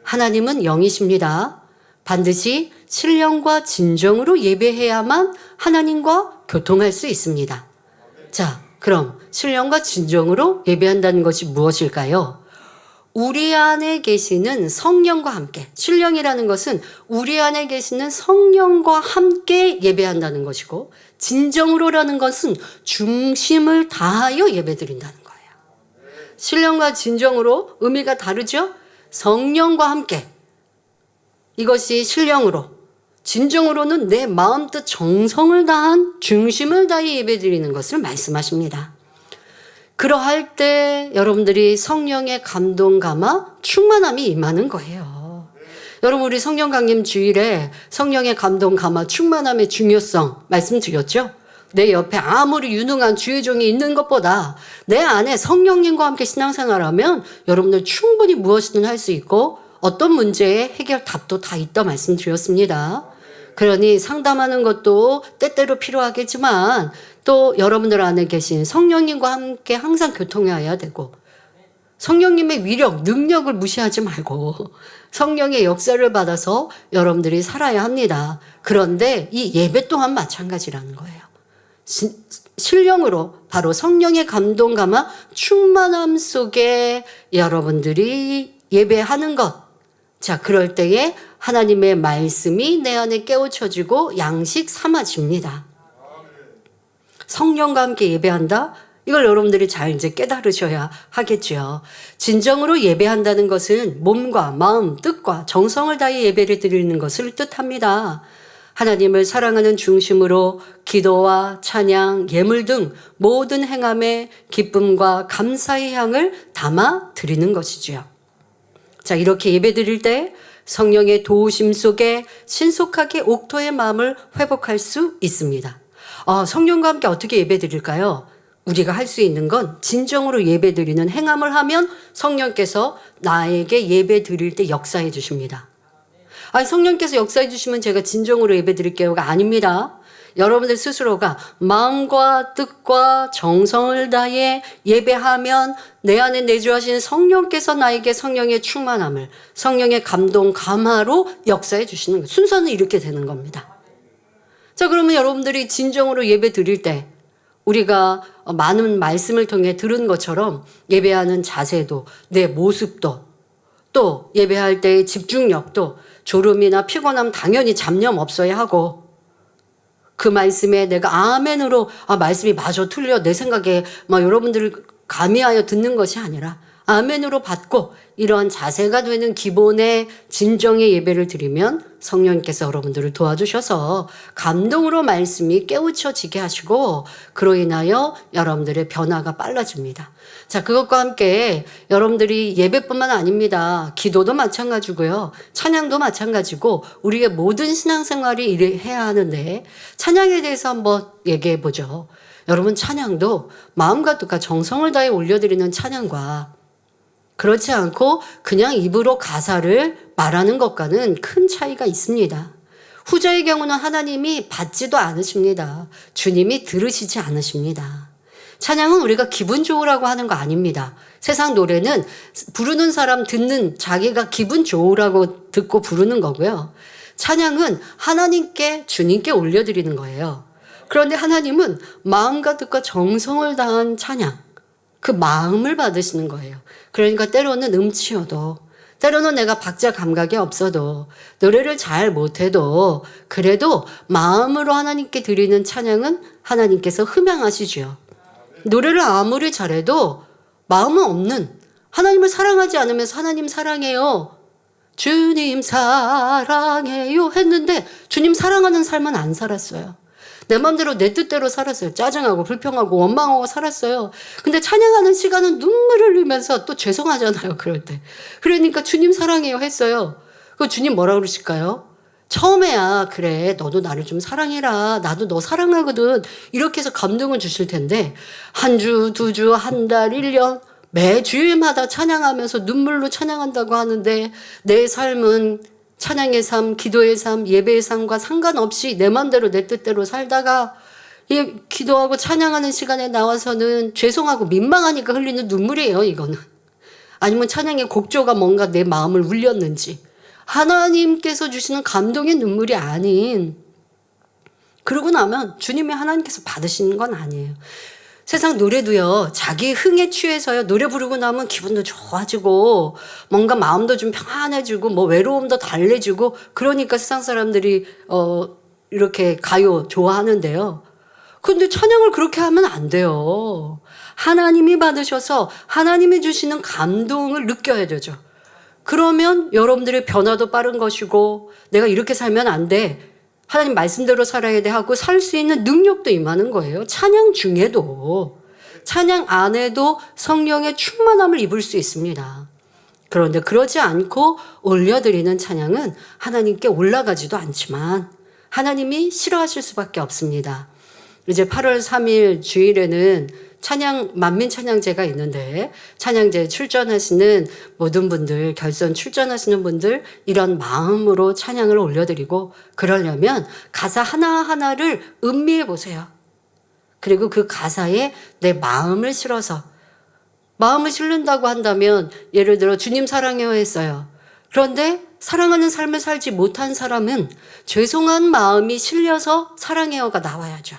하나님은 영이십니다. 반드시 신령과 진정으로 예배해야만 하나님과 교통할 수 있습니다. 자, 그럼 신령과 진정으로 예배한다는 것이 무엇일까요? 우리 안에 계시는 성령과 함께, 신령이라는 것은 우리 안에 계시는 성령과 함께 예배한다는 것이고, 진정으로라는 것은 중심을 다하여 예배드린다는 거예요. 신령과 진정으로 의미가 다르죠? 성령과 함께, 이것이 신령으로, 진정으로는 내 마음 뜻 정성을 다한 중심을 다해 예배드리는 것을 말씀하십니다. 그러할 때 여러분들이 성령의 감동 감화 충만함이 임하는 거예요. 여러분, 우리 성령 강림 주일에 성령의 감동 감화 충만함의 중요성 말씀드렸죠? 내 옆에 아무리 유능한 주의 종이 있는 것보다 내 안에 성령님과 함께 신앙생활하면 여러분들 충분히 무엇이든 할 수 있고 어떤 문제의 해결 답도 다 있다 말씀드렸습니다. 그러니 상담하는 것도 때때로 필요하겠지만 또 여러분들 안에 계신 성령님과 함께 항상 교통해야 되고, 성령님의 위력, 능력을 무시하지 말고 성령의 역사를 받아서 여러분들이 살아야 합니다. 그런데 이 예배 또한 마찬가지라는 거예요. 신령으로 바로 성령의 감동 감화 충만함 속에 여러분들이 예배하는 것. 자, 그럴 때에 하나님의 말씀이 내 안에 깨우쳐지고 양식 삼아집니다. 성령과 함께 예배한다? 이걸 여러분들이 잘 이제 깨달으셔야 하겠죠. 진정으로 예배한다는 것은 몸과 마음, 뜻과 정성을 다해 예배를 드리는 것을 뜻합니다. 하나님을 사랑하는 중심으로 기도와 찬양, 예물 등 모든 행함에 기쁨과 감사의 향을 담아 드리는 것이지요. 자, 이렇게 예배 드릴 때 성령의 도우심 속에 신속하게 옥토의 마음을 회복할 수 있습니다. 성령과 함께 어떻게 예배 드릴까요? 우리가 할 수 있는 건 진정으로 예배 드리는 행함을 하면 성령께서 나에게 예배 드릴 때 역사해 주십니다. 성령께서 역사해 주시면 제가 진정으로 예배 드릴게요가 아닙니다. 여러분들 스스로가 마음과 뜻과 정성을 다해 예배하면 내 안에 내주하신 성령께서 나에게 성령의 충만함을, 성령의 감동, 감화로 역사해 주시는 거예요. 순서는 이렇게 되는 겁니다. 자, 그러면 여러분들이 진정으로 예배 드릴 때 우리가 많은 말씀을 통해 들은 것처럼 예배하는 자세도, 내 모습도, 또 예배할 때의 집중력도, 졸음이나 피곤함 당연히 잡념 없어야 하고, 그 말씀에 내가 아멘으로 말씀이 맞아 틀려 내 생각에 여러분들을 가미하여 듣는 것이 아니라 아멘으로 받고 이러한 자세가 되는 기본의 진정의 예배를 드리면 성령님께서 여러분들을 도와주셔서 감동으로 말씀이 깨우쳐지게 하시고 그로 인하여 여러분들의 변화가 빨라집니다. 자, 그것과 함께 여러분들이 예배뿐만 아닙니다. 기도도 마찬가지고요. 찬양도 마찬가지고 우리의 모든 신앙생활이 해야 하는데 찬양에 대해서 한번 얘기해 보죠. 여러분, 찬양도 마음과 뜻과 정성을 다해 올려드리는 찬양과 그렇지 않고 그냥 입으로 가사를 말하는 것과는 큰 차이가 있습니다. 후자의 경우는 하나님이 받지도 않으십니다. 주님이 들으시지 않으십니다. 찬양은 우리가 기분 좋으라고 하는 거 아닙니다. 세상 노래는 부르는 사람 듣는 자기가 기분 좋으라고 듣고 부르는 거고요. 찬양은 하나님께, 주님께 올려드리는 거예요. 그런데 하나님은 마음과 뜻과 정성을 다한 찬양, 그 마음을 받으시는 거예요. 그러니까 때로는 음치여도, 때로는 내가 박자 감각이 없어도, 노래를 잘 못해도 그래도 마음으로 하나님께 드리는 찬양은 하나님께서 흠양하시죠. 노래를 아무리 잘해도 마음은 없는, 하나님을 사랑하지 않으면서 하나님 사랑해요, 주님 사랑해요 했는데 주님 사랑하는 삶은 안 살았어요. 내 마음대로 내 뜻대로 살았어요. 짜증하고 불평하고 원망하고 살았어요. 근데 찬양하는 시간은 눈물을 흘리면서 또 죄송하잖아요. 그럴 때. 그러니까 주님 사랑해요 했어요. 그 주님 뭐라 그러실까요? 처음에야 그래 너도 나를 좀 사랑해라 나도 너 사랑하거든 이렇게 해서 감동을 주실 텐데 한 주, 두 주, 한 달, 1년 매 주일마다 찬양하면서 눈물로 찬양한다고 하는데 내 삶은 찬양의 삶, 기도의 삶, 예배의 삶과 상관없이 내 맘대로 내 뜻대로 살다가 이 기도하고 찬양하는 시간에 나와서는 죄송하고 민망하니까 흘리는 눈물이에요 이거는. 아니면 찬양의 곡조가 뭔가 내 마음을 울렸는지 하나님께서 주시는 감동의 눈물이 아닌 그러고 나면 주님이 하나님께서 받으시는 건 아니에요. 세상 노래도요 자기 흥에 취해서요 노래 부르고 나면 기분도 좋아지고 뭔가 마음도 좀 평안해지고 뭐 외로움도 달래지고 그러니까 세상 사람들이 이렇게 가요 좋아하는데요. 근데 찬양을 그렇게 하면 안 돼요. 하나님이 받으셔서 하나님이 주시는 감동을 느껴야 되죠. 그러면 여러분들의 변화도 빠른 것이고 내가 이렇게 살면 안 돼. 하나님 말씀대로 살아야 돼 하고 살 수 있는 능력도 임하는 거예요. 찬양 중에도 찬양 안에도 성령의 충만함을 입을 수 있습니다. 그런데 그러지 않고 올려드리는 찬양은 하나님께 올라가지도 않지만 하나님이 싫어하실 수밖에 없습니다. 이제 8월 3일 주일에는 찬양 만민 찬양제가 있는데 찬양제에 출전하시는 모든 분들 결선 출전하시는 분들 이런 마음으로 찬양을 올려드리고 그러려면 가사 하나하나를 음미해 보세요. 그리고 그 가사에 내 마음을 실어서 마음을 실른다고 한다면 예를 들어 주님 사랑해요 했어요. 그런데 사랑하는 삶을 살지 못한 사람은 죄송한 마음이 실려서 사랑해요가 나와야죠.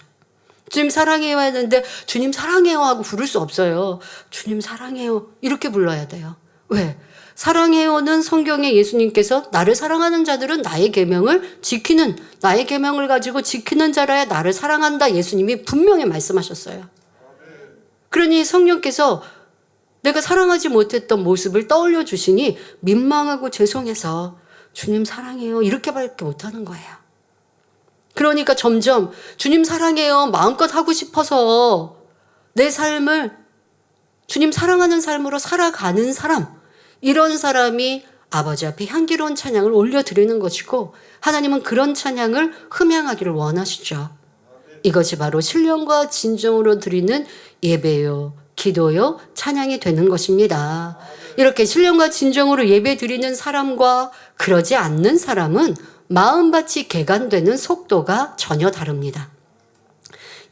주님 사랑해요 했는데 주님 사랑해요 하고 부를 수 없어요. 주님 사랑해요 이렇게 불러야 돼요. 왜? 사랑해요는 성경에 예수님께서 나를 사랑하는 자들은 나의 계명을 지키는 나의 계명을 가지고 지키는 자라야 나를 사랑한다 예수님이 분명히 말씀하셨어요. 그러니 성령께서 내가 사랑하지 못했던 모습을 떠올려 주시니 민망하고 죄송해서 주님 사랑해요 이렇게밖에 못하는 거예요. 그러니까 점점 주님 사랑해요 마음껏 하고 싶어서 내 삶을 주님 사랑하는 삶으로 살아가는 사람 이런 사람이 아버지 앞에 향기로운 찬양을 올려드리는 것이고 하나님은 그런 찬양을 흠양하기를 원하시죠. 이것이 바로 신령과 진정으로 드리는 예배요 기도요 찬양이 되는 것입니다. 이렇게 신령과 진정으로 예배 드리는 사람과 그러지 않는 사람은 마음밭이 개간되는 속도가 전혀 다릅니다.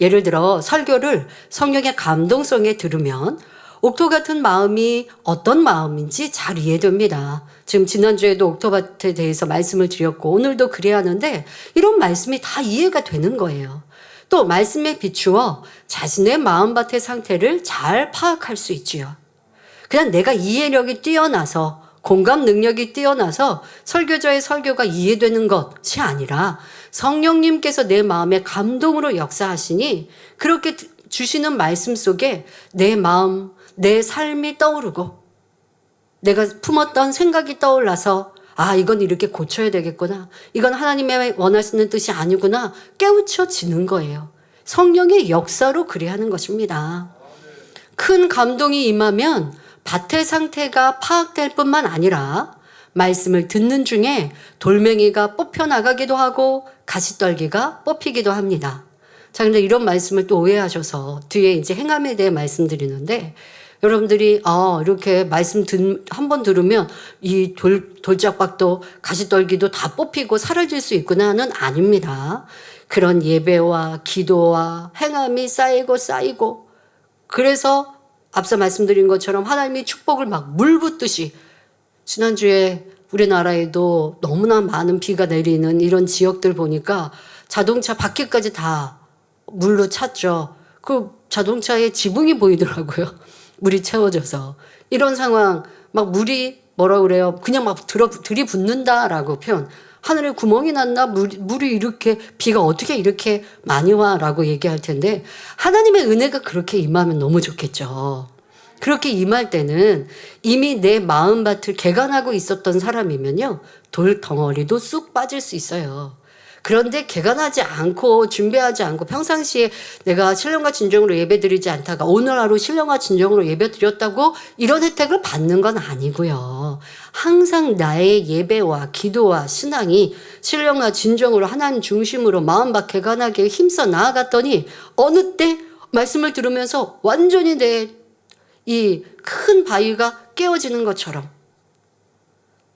예를 들어 설교를 성령의 감동성에 들으면 옥토 같은 마음이 어떤 마음인지 잘 이해됩니다. 지금 지난주에도 옥토밭에 대해서 말씀을 드렸고 오늘도 그래야 하는데 이런 말씀이 다 이해가 되는 거예요. 또 말씀에 비추어 자신의 마음밭의 상태를 잘 파악할 수 있지요. 그냥 내가 이해력이 뛰어나서 공감 능력이 뛰어나서 설교자의 설교가 이해되는 것이 아니라 성령님께서 내 마음에 감동으로 역사하시니 그렇게 주시는 말씀 속에 내 마음, 내 삶이 떠오르고 내가 품었던 생각이 떠올라서 아 이건 이렇게 고쳐야 되겠구나. 이건 하나님의 원하시는 뜻이 아니구나. 깨우쳐지는 거예요. 성령의 역사로 그래야 하는 것입니다. 큰 감동이 임하면 밭의 상태가 파악될 뿐만 아니라 말씀을 듣는 중에 돌멩이가 뽑혀나가기도 하고 가시떨기가 뽑히기도 합니다. 자, 근데 이런 말씀을 또 오해하셔서 뒤에 이제 행함에 대해 말씀드리는데 여러분들이 이렇게 말씀 한 번 들으면 이 돌짝박도 가시떨기도 다 뽑히고 사라질 수 있구나는 아닙니다. 그런 예배와 기도와 행함이 쌓이고 그래서 앞서 말씀드린 것처럼 하나님이 축복을 막 물 붓듯이 지난주에 우리나라에도 너무나 많은 비가 내리는 이런 지역들 보니까 자동차 바퀴까지 다 물로 찼죠. 그 자동차에 지붕이 보이더라고요. 물이 채워져서. 이런 상황 막 물이 뭐라 그래요. 그냥 막 들이붓는다라고 표현. 하늘에 구멍이 났나? 물이 이렇게 비가 어떻게 이렇게 많이 와라고 얘기할 텐데 하나님의 은혜가 그렇게 임하면 너무 좋겠죠. 그렇게 임할 때는 이미 내 마음밭을 개간하고 있었던 사람이면요. 돌 덩어리도 쑥 빠질 수 있어요. 그런데 개간하지 않고 준비하지 않고 평상시에 내가 신령과 진정으로 예배드리지 않다가 오늘 하루 신령과 진정으로 예배드렸다고 이런 혜택을 받는 건 아니고요. 항상 나의 예배와 기도와 신앙이 신령과 진정으로 하나님 중심으로 마음밭 개간하게 힘써 나아갔더니 어느 때 말씀을 들으면서 완전히 내 이 큰 바위가 깨어지는 것처럼,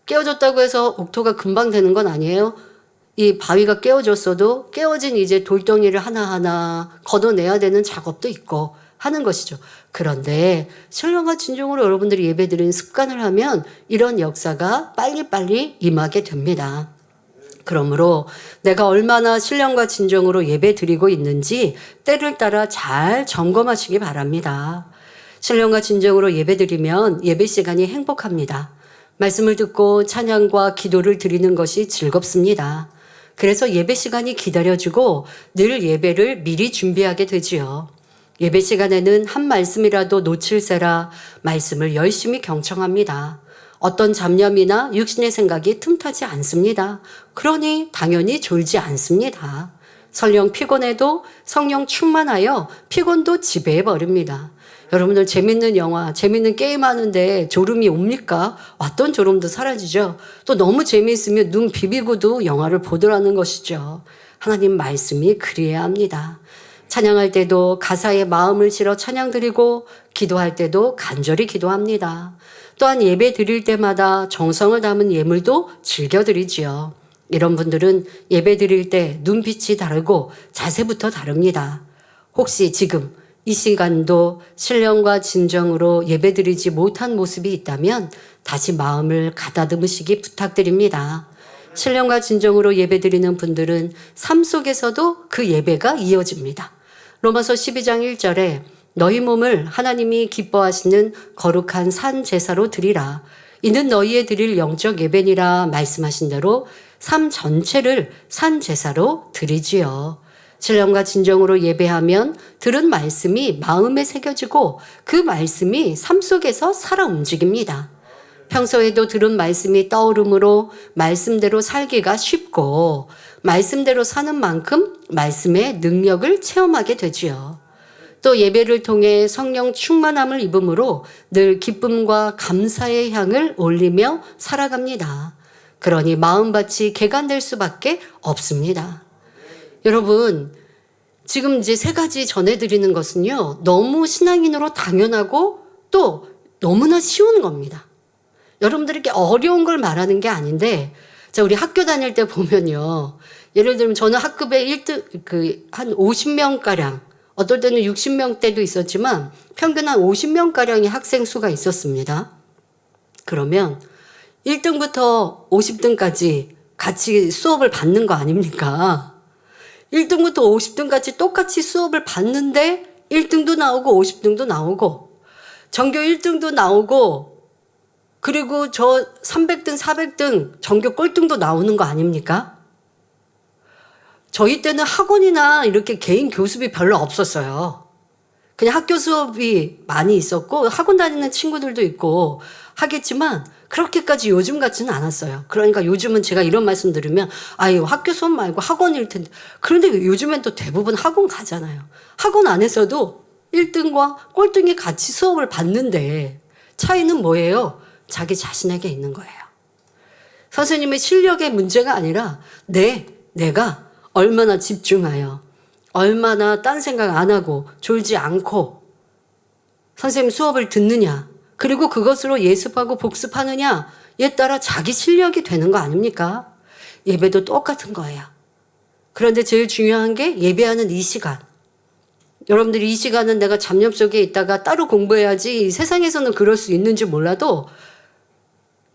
깨어졌다고 해서 옥토가 금방 되는 건 아니에요. 이 바위가 깨어졌어도 깨어진 이제 돌덩이를 하나하나 걷어내야 되는 작업도 있고 하는 것이죠. 그런데 신령과 진정으로 여러분들이 예배드리는 습관을 하면 이런 역사가 빨리빨리 임하게 됩니다. 그러므로 내가 얼마나 신령과 진정으로 예배드리고 있는지 때를 따라 잘 점검하시기 바랍니다. 신령과 진정으로 예배드리면 예배 시간이 행복합니다. 말씀을 듣고 찬양과 기도를 드리는 것이 즐겁습니다. 그래서 예배 시간이 기다려지고 늘 예배를 미리 준비하게 되지요. 예배 시간에는 한 말씀이라도 놓칠세라 말씀을 열심히 경청합니다. 어떤 잡념이나 육신의 생각이 틈타지 않습니다. 그러니 당연히 졸지 않습니다. 설령 피곤해도 성령 충만하여 피곤도 지배해버립니다. 여러분들 재밌는 영화, 재밌는 게임 하는데 졸음이 옵니까? 왔던 졸음도 사라지죠. 또 너무 재미있으면 눈 비비고도 영화를 보더라는 것이죠. 하나님 말씀이 그리해야 합니다. 찬양할 때도 가사에 마음을 실어 찬양 드리고 기도할 때도 간절히 기도합니다. 또한 예배 드릴 때마다 정성을 담은 예물도 즐겨 드리지요. 이런 분들은 예배 드릴 때 눈빛이 다르고 자세부터 다릅니다. 혹시 지금 이 시간도 신령과 진정으로 예배드리지 못한 모습이 있다면 다시 마음을 가다듬으시기 부탁드립니다. 신령과 진정으로 예배드리는 분들은 삶 속에서도 그 예배가 이어집니다. 로마서 12장 1절에 너희 몸을 하나님이 기뻐하시는 거룩한 산 제사로 드리라. 이는 너희의 드릴 영적 예배니라 말씀하신 대로 삶 전체를 산 제사로 드리지요. 신령과 진정으로 예배하면 들은 말씀이 마음에 새겨지고 그 말씀이 삶 속에서 살아 움직입니다. 평소에도 들은 말씀이 떠오르므로 말씀대로 살기가 쉽고 말씀대로 사는 만큼 말씀의 능력을 체험하게 되지요. 또 예배를 통해 성령 충만함을 입음으로 늘 기쁨과 감사의 향을 올리며 살아갑니다. 그러니 마음밭이 개간될 수밖에 없습니다. 여러분, 지금 이제 세 가지 전해드리는 것은요, 너무 신앙인으로 당연하고 또 너무나 쉬운 겁니다. 여러분들에게 어려운 걸 말하는 게 아닌데, 자, 우리 학교 다닐 때 보면요, 예를 들면 저는 학급에 1등, 한 50명가량, 어떨 때는 60명대도 있었지만, 평균 한 50명가량의 학생 수가 있었습니다. 그러면 1등부터 50등까지 같이 수업을 받는 거 아닙니까? 1등부터 50등까지 똑같이 수업을 받는데 1등도 나오고 50등도 나오고 전교 1등도 나오고 그리고 저 300등, 400등 전교 꼴등도 나오는 거 아닙니까? 저희 때는 학원이나 이렇게 개인 교습이 별로 없었어요. 그냥 학교 수업이 많이 있었고 학원 다니는 친구들도 있고 하겠지만 그렇게까지 요즘 같지는 않았어요. 그러니까 요즘은 제가 이런 말씀 들으면 아유 학교 수업 말고 학원일 텐데, 그런데 요즘엔 또 대부분 학원 가잖아요. 학원 안에서도 1등과 꼴등이 같이 수업을 받는데 차이는 뭐예요? 자기 자신에게 있는 거예요. 선생님의 실력의 문제가 아니라 내가 얼마나 집중하여 얼마나 딴 생각 안 하고 졸지 않고 선생님 수업을 듣느냐, 그리고 그것으로 예습하고 복습하느냐에 따라 자기 실력이 되는 거 아닙니까? 예배도 똑같은 거예요. 그런데 제일 중요한 게 예배하는 이 시간. 여러분들이 이 시간은 내가 잡념 속에 있다가 따로 공부해야지, 세상에서는 그럴 수 있는지 몰라도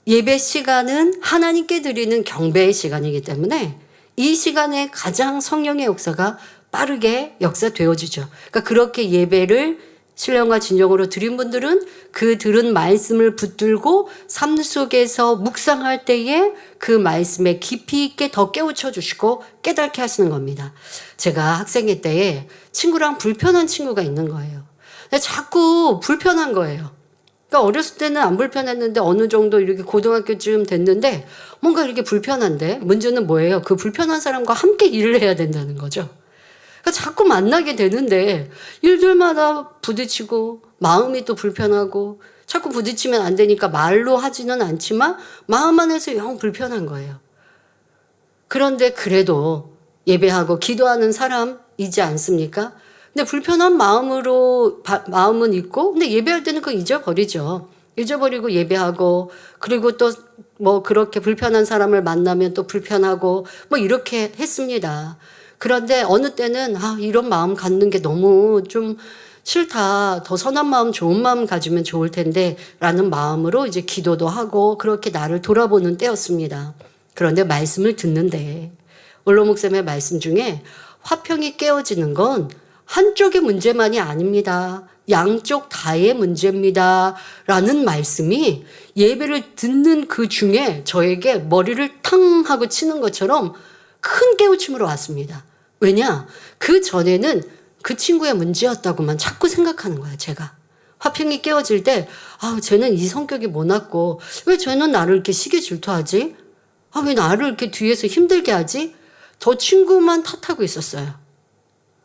예배 시간은 하나님께 드리는 경배의 시간이기 때문에 이 시간에 가장 성령의 역사가 빠르게 역사되어지죠. 그러니까 그렇게 예배를 신령과 진정으로 드린 분들은 그 들은 말씀을 붙들고 삶 속에서 묵상할 때에 그 말씀에 깊이 있게 더 깨우쳐 주시고 깨닫게 하시는 겁니다. 제가 학생회 때에 친구랑 불편한 친구가 있는 거예요. 자꾸 불편한 거예요. 그러니까 어렸을 때는 안 불편했는데 어느 정도 이렇게 고등학교쯤 됐는데 뭔가 이렇게 불편한데 문제는 뭐예요? 그 불편한 사람과 함께 일을 해야 된다는 거죠. 그러니까 자꾸 만나게 되는데 일들마다 부딪히고 마음이 또 불편하고 자꾸 부딪히면 안 되니까 말로 하지는 않지만 마음 안에서 영 불편한 거예요. 그런데 그래도 예배하고 기도하는 사람이지 않습니까? 근데 불편한 마음은 있고, 근데 예배할 때는 그거 잊어버리죠. 잊어버리고 예배하고, 그리고 또 뭐 그렇게 불편한 사람을 만나면 또 불편하고, 뭐 이렇게 했습니다. 그런데 어느 때는, 이런 마음 갖는 게 너무 좀 싫다. 더 선한 마음, 좋은 마음 가지면 좋을 텐데, 라는 마음으로 이제 기도도 하고, 그렇게 나를 돌아보는 때였습니다. 그런데 말씀을 듣는데, 원로 목사님의 말씀 중에 화평이 깨어지는 건 한쪽의 문제만이 아닙니다. 양쪽 다의 문제입니다. 라는 말씀이 예배를 듣는 그 중에 저에게 머리를 탕 하고 치는 것처럼 큰 깨우침으로 왔습니다. 왜냐? 그 전에는 그 친구의 문제였다고만 자꾸 생각하는 거예요, 제가. 화평이 깨어질 때, 쟤는 이 성격이 모났고, 왜 쟤는 나를 이렇게 시기 질투하지? 왜 나를 이렇게 뒤에서 힘들게 하지? 저 친구만 탓하고 있었어요.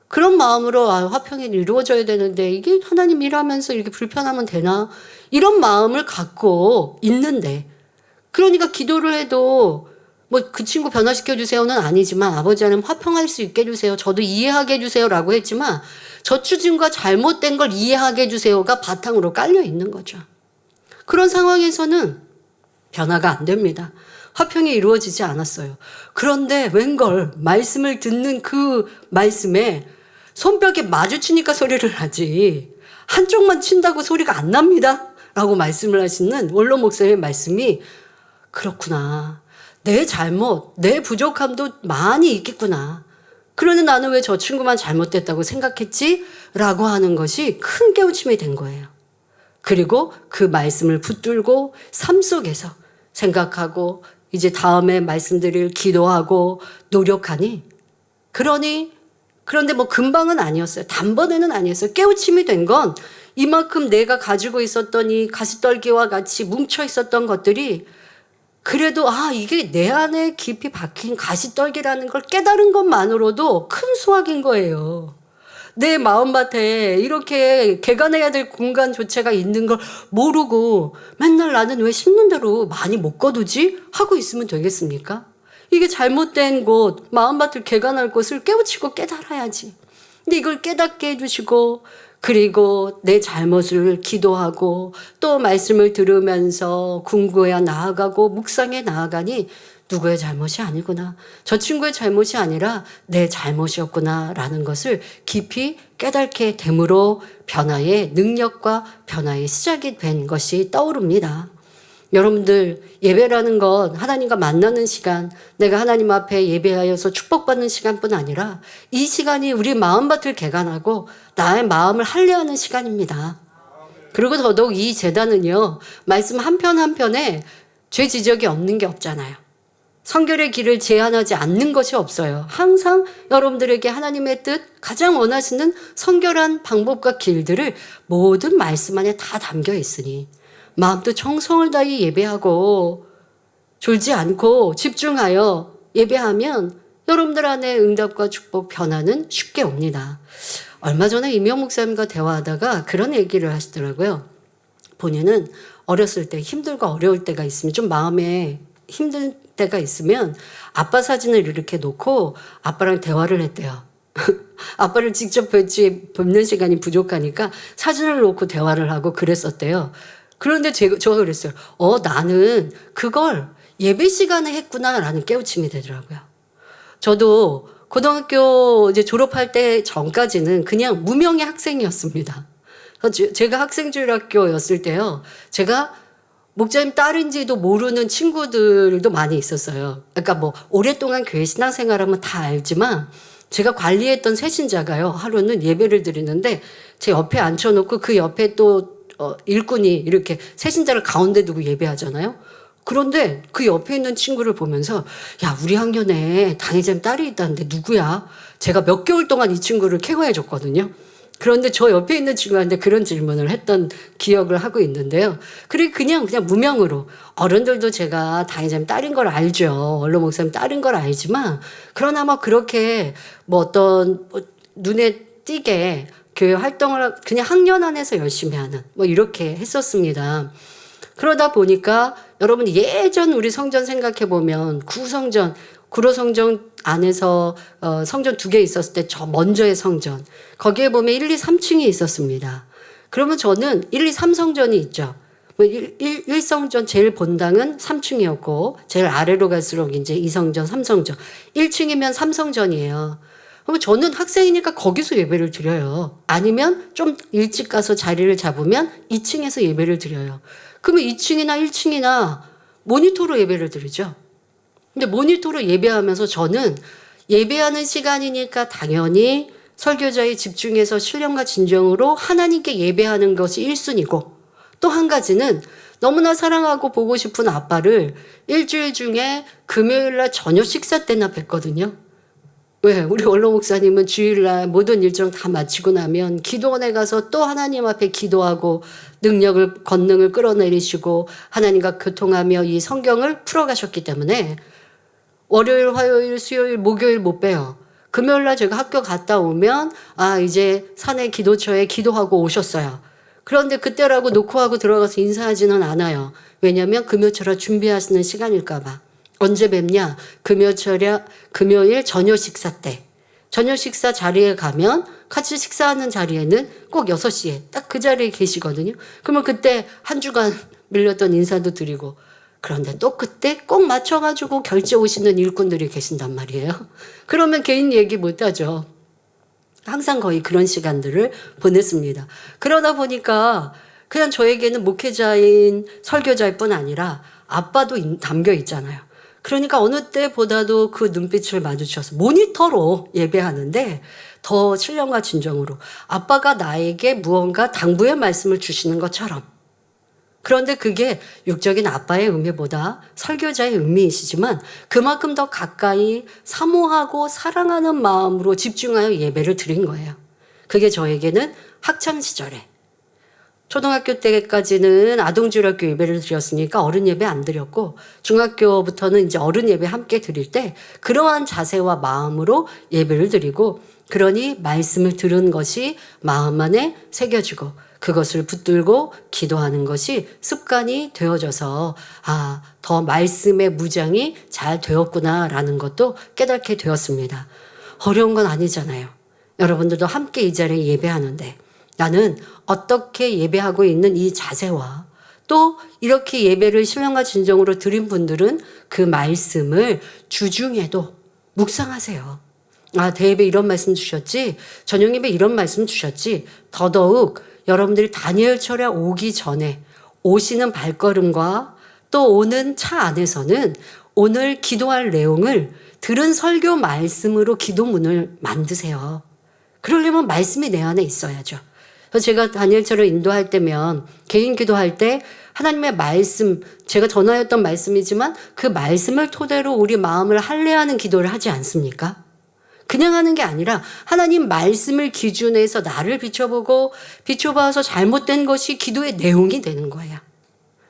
그런 마음으로 화평이 이루어져야 되는데 이게 하나님 일하면서 이렇게 불편하면 되나? 이런 마음을 갖고 있는데 그러니까 기도를 해도 뭐 그 친구 변화시켜 주세요는 아니지만 아버지 하나님 화평할 수 있게 해주세요. 저도 이해하게 해주세요라고 했지만 저 추진과 잘못된 걸 이해하게 해주세요가 바탕으로 깔려 있는 거죠. 그런 상황에서는 변화가 안 됩니다. 화평이 이루어지지 않았어요. 그런데 웬걸 말씀을 듣는 그 말씀에 손뼉에 마주치니까 소리를 하지 한쪽만 친다고 소리가 안 납니다. 라고 말씀을 하시는 원로 목사님의 말씀이 그렇구나. 내 잘못, 내 부족함도 많이 있겠구나. 그러니 나는 왜 저 친구만 잘못됐다고 생각했지? 라고 하는 것이 큰 깨우침이 된 거예요. 그리고 그 말씀을 붙들고 삶 속에서 생각하고 이제 다음에 말씀드릴 기도하고 노력하니 그런데 뭐 금방은 아니었어요. 단번에는 아니었어요. 깨우침이 된 건 이만큼 내가 가지고 있었던 이 가시떨기와 같이 뭉쳐 있었던 것들이 그래도 이게 내 안에 깊이 박힌 가시떨기라는 걸 깨달은 것만으로도 큰 수확인 거예요. 내 마음밭에 이렇게 개간해야 될 공간조차가 있는 걸 모르고 맨날 나는 왜 심는 대로 많이 못 거두지? 하고 있으면 되겠습니까? 이게 잘못된 곳, 마음밭을 개간할 곳을 깨우치고 깨달아야지. 근데 이걸 깨닫게 해주시고 그리고 내 잘못을 기도하고 또 말씀을 들으면서 궁구에 나아가고 묵상에 나아가니 누구의 잘못이 아니구나. 저 친구의 잘못이 아니라 내 잘못이었구나 라는 것을 깊이 깨닫게 됨으로 변화의 능력과 변화의 시작이 된 것이 떠오릅니다. 여러분들 예배라는 건 하나님과 만나는 시간, 내가 하나님 앞에 예배하여서 축복받는 시간뿐 아니라 이 시간이 우리 마음밭을 개간하고 나의 마음을 할례하는 시간입니다. 그리고 더더욱 이 제단은요, 말씀 한 편 한 편에 죄 지적이 없는 게 없잖아요. 성결의 길을 제한하지 않는 것이 없어요. 항상 여러분들에게 하나님의 뜻, 가장 원하시는 성결한 방법과 길들을 모든 말씀 안에 다 담겨 있으니 마음도 정성을 다해 예배하고 졸지 않고 집중하여 예배하면 여러분들 안에 응답과 축복, 변화는 쉽게 옵니다. 얼마 전에 이명 목사님과 대화하다가 그런 얘기를 하시더라고요. 본인은 어렸을 때 힘들고 어려울 때가 있으면 좀 마음에 힘들 때가 있으면 아빠 사진을 이렇게 놓고 아빠랑 대화를 했대요. 아빠를 직접 뵙는 시간이 부족하니까 사진을 놓고 대화를 하고 그랬었대요. 그런데 제가 그랬어요. 나는 그걸 예배 시간에 했구나라는 깨우침이 되더라고요. 저도 고등학교 이제 졸업할 때 전까지는 그냥 무명의 학생이었습니다. 제가 학생주일학교였을 때요. 제가 목사님 딸인지도 모르는 친구들도 많이 있었어요. 그러니까 뭐 오랫동안 교회 신앙생활하면 다 알지만 제가 관리했던 새신자가요. 하루는 예배를 드리는데 제 옆에 앉혀놓고 그 옆에 또 일꾼이 이렇게 새신자를 가운데 두고 예배하잖아요. 그런데 그 옆에 있는 친구를 보면서 야, 우리 학년에 당회장 딸이 있다는데 누구야? 제가 몇 개월 동안 이 친구를 케어해 줬거든요. 그런데 저 옆에 있는 친구한테 그런 질문을 했던 기억을 하고 있는데요. 그냥 무명으로 어른들도 제가 당회자님 딸인 걸 알죠. 원로 목사님 딸인 걸 알지만 그러나 뭐 그렇게 뭐 어떤 눈에 띄게 교회 활동을 그냥 학년 안에서 열심히 하는 뭐 이렇게 했었습니다. 그러다 보니까 여러분 예전 우리 성전 생각해 보면 구성전 구로성전 안에서 성전 2개 있었을 때 저 먼저의 성전 거기에 보면 1, 2, 3층이 있었습니다. 그러면 저는 1, 2, 3성전이 있죠. 1성전 제일 본당은 3층이었고 제일 아래로 갈수록 이제 2성전, 3성전 1층이면 3성전이에요. 그러면 저는 학생이니까 거기서 예배를 드려요. 아니면 좀 일찍 가서 자리를 잡으면 2층에서 예배를 드려요. 그러면 2층이나 1층이나 모니터로 예배를 드리죠. 근데 모니터로 예배하면서 저는 예배하는 시간이니까 당연히 설교자에 집중해서 신령과 진정으로 하나님께 예배하는 것이 1순위고 또 한 가지는 너무나 사랑하고 보고 싶은 아빠를 일주일 중에 금요일날 저녁 식사 때나 뵀거든요. 왜? 우리 원로 목사님은 주일날 모든 일정 다 마치고 나면 기도원에 가서 또 하나님 앞에 기도하고 능력을, 권능을 끌어내리시고 하나님과 교통하며 이 성경을 풀어가셨기 때문에 월요일, 화요일, 수요일, 목요일 못 빼요. 금요일날 제가 학교 갔다 오면 이제 산에 기도처에 기도하고 오셨어요. 그런데 그때라고 놓고 하고 들어가서 인사하지는 않아요. 왜냐하면 금요철야 준비하시는 시간일까 봐. 언제 뵙냐? 금요일 저녁 식사 때. 저녁 식사 자리에 가면 같이 식사하는 자리에는 꼭 6시에 딱 그 자리에 계시거든요. 그러면 그때 한 주간 밀렸던 인사도 드리고 그런데 또 그때 꼭 맞춰가지고 결제 오시는 일꾼들이 계신단 말이에요. 그러면 개인 얘기 못하죠. 항상 거의 그런 시간들을 보냈습니다. 그러다 보니까 그냥 저에게는 목회자인 설교자일 뿐 아니라 아빠도 담겨 있잖아요. 그러니까 어느 때보다도 그 눈빛을 마주쳐서 모니터로 예배하는데 더 신령과 진정으로 아빠가 나에게 무언가 당부의 말씀을 주시는 것처럼 그런데 그게 육적인 아빠의 의미보다 설교자의 의미이시지만 그만큼 더 가까이 사모하고 사랑하는 마음으로 집중하여 예배를 드린 거예요. 그게 저에게는 학창시절에 초등학교 때까지는 아동주일학교 예배를 드렸으니까 어른 예배 안 드렸고 중학교부터는 이제 어른 예배 함께 드릴 때 그러한 자세와 마음으로 예배를 드리고 그러니 말씀을 들은 것이 마음 안에 새겨지고 그것을 붙들고 기도하는 것이 습관이 되어져서 더 말씀의 무장이 잘 되었구나라는 것도 깨닫게 되었습니다. 어려운 건 아니잖아요. 여러분들도 함께 이 자리에 예배하는데 나는 어떻게 예배하고 있는 이 자세와 또 이렇게 예배를 신령과 진정으로 드린 분들은 그 말씀을 주중에도 묵상하세요. 대예배 이런 말씀 주셨지, 저녁 예배 이런 말씀 주셨지, 더더욱 여러분들이 다니엘철에 오기 전에 오시는 발걸음과 또 오는 차 안에서는 오늘 기도할 내용을 들은 설교 말씀으로 기도문을 만드세요. 그러려면 말씀이 내 안에 있어야죠. 그래서 제가 다니엘처럼 인도할 때면 개인 기도할 때 하나님의 말씀, 제가 전하였던 말씀이지만 그 말씀을 토대로 우리 마음을 할례하는 기도를 하지 않습니까? 그냥 하는 게 아니라 하나님 말씀을 기준해서 나를 비춰보고 비춰봐서 잘못된 것이 기도의 내용이 되는 거예요.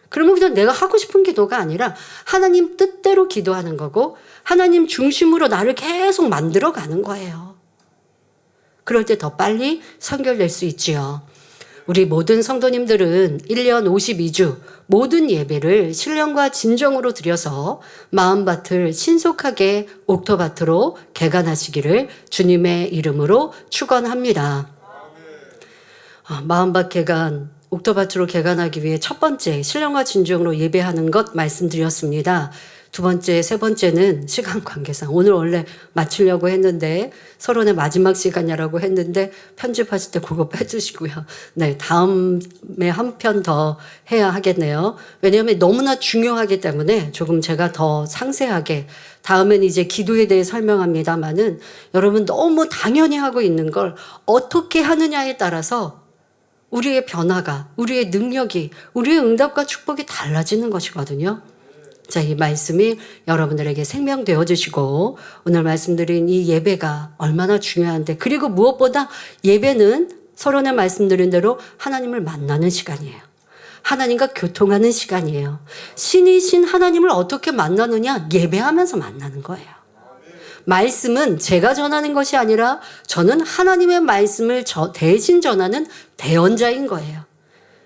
그러면 그냥 내가 하고 싶은 기도가 아니라 하나님 뜻대로 기도하는 거고 하나님 중심으로 나를 계속 만들어가는 거예요. 그럴 때 더 빨리 선결될 수 있지요. 우리 모든 성도님들은 1년 52주 모든 예배를 신령과 진정으로 드려서 마음밭을 신속하게 옥토밭으로 개간하시기를 주님의 이름으로 축원합니다. 마음밭 개간, 옥토밭으로 개간하기 위해 첫 번째 신령과 진정으로 예배하는 것 말씀드렸습니다. 두 번째, 세 번째는 시간 관계상 오늘 원래 마치려고 했는데 서론의 마지막 시간이라고 했는데 편집하실 때 그거 빼주시고요. 네, 다음에 한 편 더 해야 하겠네요. 왜냐하면 너무나 중요하기 때문에 조금 제가 더 상세하게 다음엔 이제 기도에 대해 설명합니다만은 여러분 너무 당연히 하고 있는 걸 어떻게 하느냐에 따라서 우리의 변화가, 우리의 능력이, 우리의 응답과 축복이 달라지는 것이거든요. 자, 이 말씀이 여러분들에게 생명되어 주시고 오늘 말씀드린 이 예배가 얼마나 중요한데 그리고 무엇보다 예배는 서론에 말씀드린 대로 하나님을 만나는 시간이에요. 하나님과 교통하는 시간이에요. 신이신 하나님을 어떻게 만나느냐? 예배하면서 만나는 거예요. 말씀은 제가 전하는 것이 아니라 저는 하나님의 말씀을 대신 전하는 대언자인 거예요.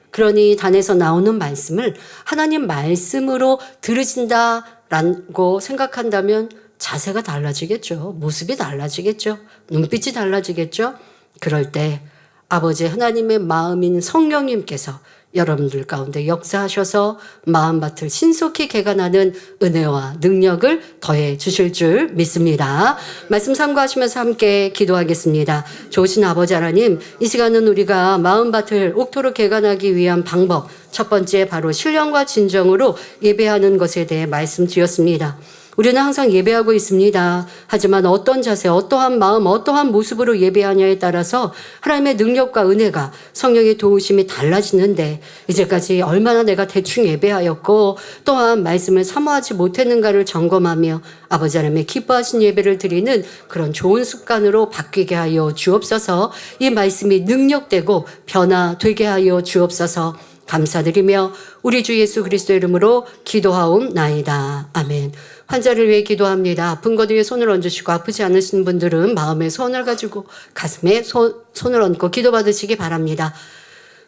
그러니 단에서 나오는 말씀을 하나님 말씀으로 들으신다라고 생각한다면 자세가 달라지겠죠. 모습이 달라지겠죠. 눈빛이 달라지겠죠. 그럴 때 아버지 하나님의 마음인 성령님께서 여러분들 가운데 역사하셔서 마음밭을 신속히 개간하는 은혜와 능력을 더해 주실 줄 믿습니다. 말씀 참고하시면서 함께 기도하겠습니다. 좋으신 아버지 하나님, 이 시간은 우리가 마음밭을 옥토로 개간하기 위한 방법, 첫 번째 바로 신령과 진정으로 예배하는 것에 대해 말씀드렸습니다. 우리는 항상 예배하고 있습니다. 하지만 어떤 자세, 어떠한 마음, 어떠한 모습으로 예배하냐에 따라서 하나님의 능력과 은혜가 성령의 도우심이 달라지는데 이제까지 얼마나 내가 대충 예배하였고 또한 말씀을 사모하지 못했는가를 점검하며 아버지 하나님의 기뻐하신 예배를 드리는 그런 좋은 습관으로 바뀌게 하여 주옵소서. 이 말씀이 능력되고 변화되게 하여 주옵소서. 감사드리며 우리 주 예수 그리스도 이름으로 기도하옵나이다. 아멘. 환자를 위해 기도합니다. 아픈 것 위에 손을 얹으시고 아프지 않으신 분들은 마음에 손을 가지고 가슴에 손을 얹고 기도받으시기 바랍니다.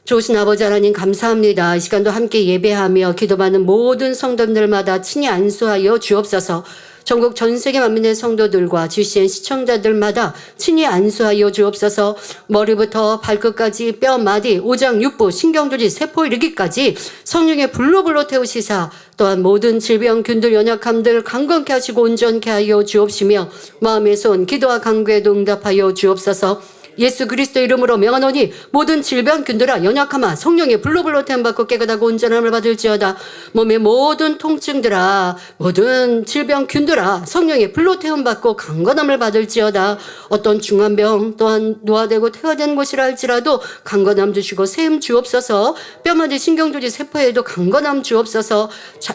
좋으신 아버지 하나님 감사합니다. 이 시간도 함께 예배하며 기도받는 모든 성도들마다 친히 안수하여 주옵소서. 전국 전 세계 만민의 성도들과 GCN 시청자들마다 친히 안수하여 주옵소서. 머리부터 발끝까지 뼈, 마디, 오장, 육부, 신경조직, 세포 이르기까지 성령의 불로 태우시사 또한 모든 질병, 균들, 연약함들 강건케 하시고 온전케 하여 주옵시며 마음의 손, 기도와 간구에도 응답하여 주옵소서. 예수 그리스도 이름으로 명하노니 모든 질병 균들아 연약함아 성령의 불로 태움받고 깨끗하고 온전함을 받을지어다. 몸의 모든 통증들아 모든 질병 균들아 성령의 불로 태움받고 강건함을 받을지어다. 어떤 중한 병 또한 노화되고 퇴화된 것이라 할지라도 강건함 주시고 세임 주옵소서. 뼈마디 신경조직 세포에도 강건함 주옵소서.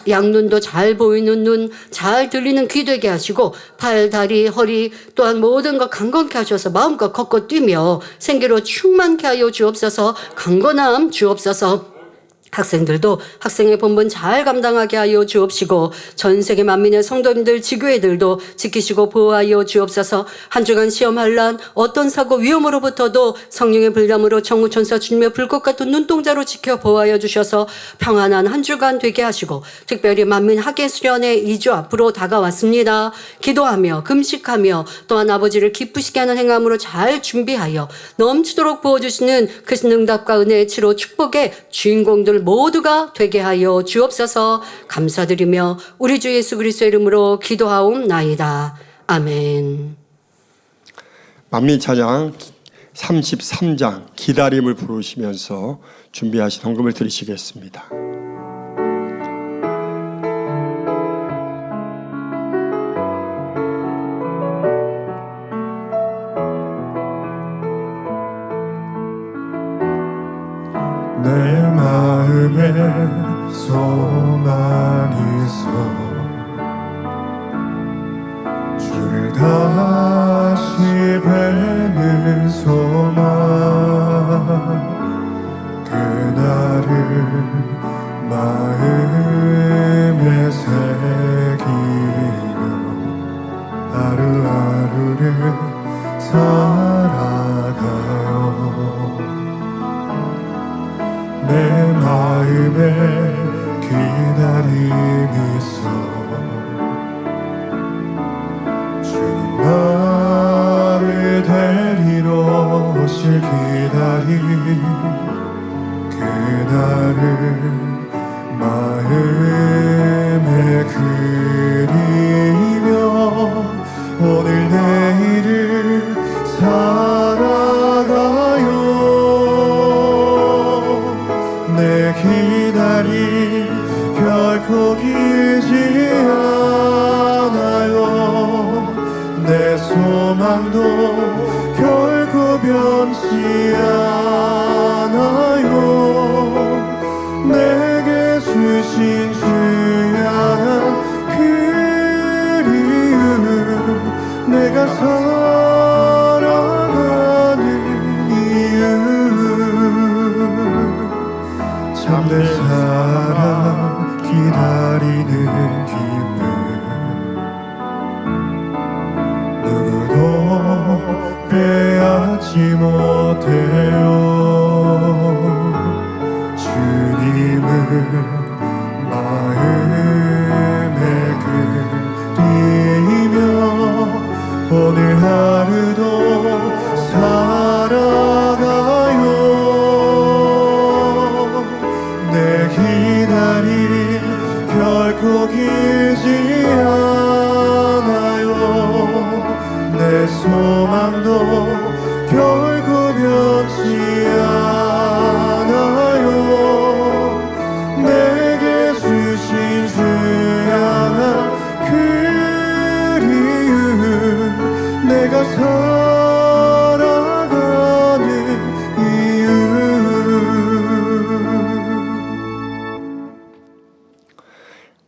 양눈도 잘 보이는 눈, 잘 들리는 귀 되게 하시고 팔, 다리, 허리 또한 모든 것 강건케 하셔서 마음껏 걷고 뛰며 생기로 충만케 하여 주옵소서. 강건함 주옵소서. 학생들도 학생의 본분 잘 감당하게 하여 주옵시고 전 세계 만민의 성도님들 지교회들도 지키시고 보호하여 주옵소서. 한 주간 시험 환란 어떤 사고 위험으로부터도 성령의 불담으로 천구천사 주님의 불꽃 같은 눈동자로 지켜 보호하여 주셔서 평안한 한 주간 되게 하시고 특별히 만민 학예 수련의 2주 앞으로 다가왔습니다. 기도하며 금식하며 또한 아버지를 기쁘시게 하는 행함으로 잘 준비하여 넘치도록 부어주시는 그 응답과 은혜의 치로 축복의 주인공들 모두가 되게 하여 주옵소서. 감사드리며 우리 주 예수 그리스도 이름으로 기도하옵나이다. 아멘. 만민 찬양 33장 기다림을 부르시면서 준비하신 헌금을 드리시겠습니다. 내 마음에 소망이 있어 주를 다시 뵈는 소망 그날을 마음에 새기며 하루하루를 살아가요. 내 마음에 기다림이 있어 주님 나를 데리러 오실 기다림 그날을 마음에 그리며 오늘 내일을 살아가요. 내 기다림 결코 길지 않아요. 내 소망도 결코 변치 않아요. 내게 주신 주의 그리움 내가 살아가는 이유 패하지 못해요. 주님을 마음에 그리며 오늘 하루도 살아가요. 내 기다림 결코 길지 않아요. 내 소망도 결코 변치 않아요. 내게 주신 주 향한 그리움, 내가 살아가는 이유.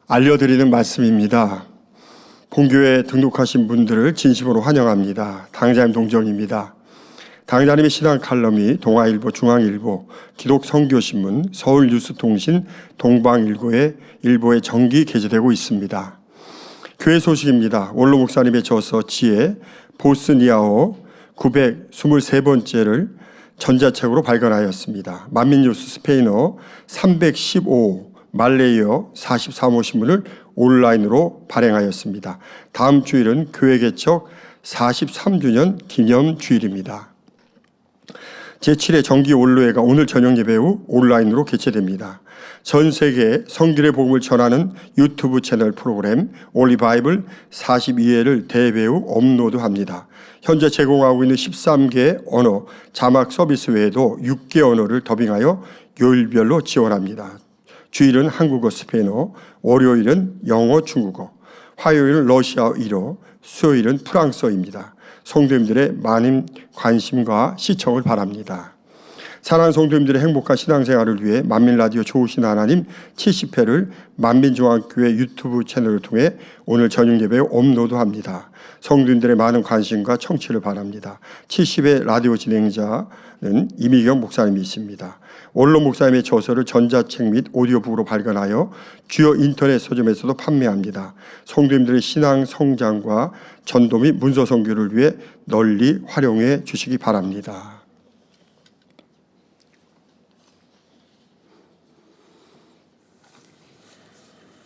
알려드리는 말씀입니다. 본교에 등록하신 분들을 진심으로 환영합니다. 당자님 동정입니다. 당자님의 신앙 칼럼이 동아일보, 중앙일보, 기독선교신문, 서울뉴스통신, 동방일보에 정기 게재되고 있습니다. 교회 소식입니다. 원로 목사님의 저서 지혜 보스니아어 923번째를 전자책으로 발간하였습니다. 만민뉴스 스페인어 315, 말레이어 43호 신문을 온라인으로 발행하였습니다. 다음 주일은 교회 개척 43주년 기념 주일입니다. 제7회 정기 원로회가 오늘 저녁 예배 후 온라인으로 개최됩니다. 전 세계 성결의 복음을 전하는 유튜브 채널 프로그램 올리바이블 42회를 대배우 업로드합니다. 현재 제공하고 있는 13개 언어 자막 서비스 외에도 6개 언어를 더빙하여 요일별로 지원합니다. 주일은 한국어, 스페인어, 월요일은 영어, 중국어, 화요일은 러시아어로, 수요일은 프랑스어입니다. 성도님들의 많은 관심과 시청을 바랍니다. 사랑하는 성도님들의 행복한 신앙생활을 위해 만민라디오 좋으신 하나님 70회를 만민중앙교회 유튜브 채널을 통해 오늘 저녁 예배에 업로드합니다. 성도님들의 많은 관심과 청취를 바랍니다. 70회 라디오 진행자는 이미경 목사님이십니다. 원로 목사님의 저서를 전자책 및 오디오북으로 발간하여 주요 인터넷 서점에서도 판매합니다. 성도님들의 신앙 성장과 전도 및 문서 선교를 위해 널리 활용해 주시기 바랍니다.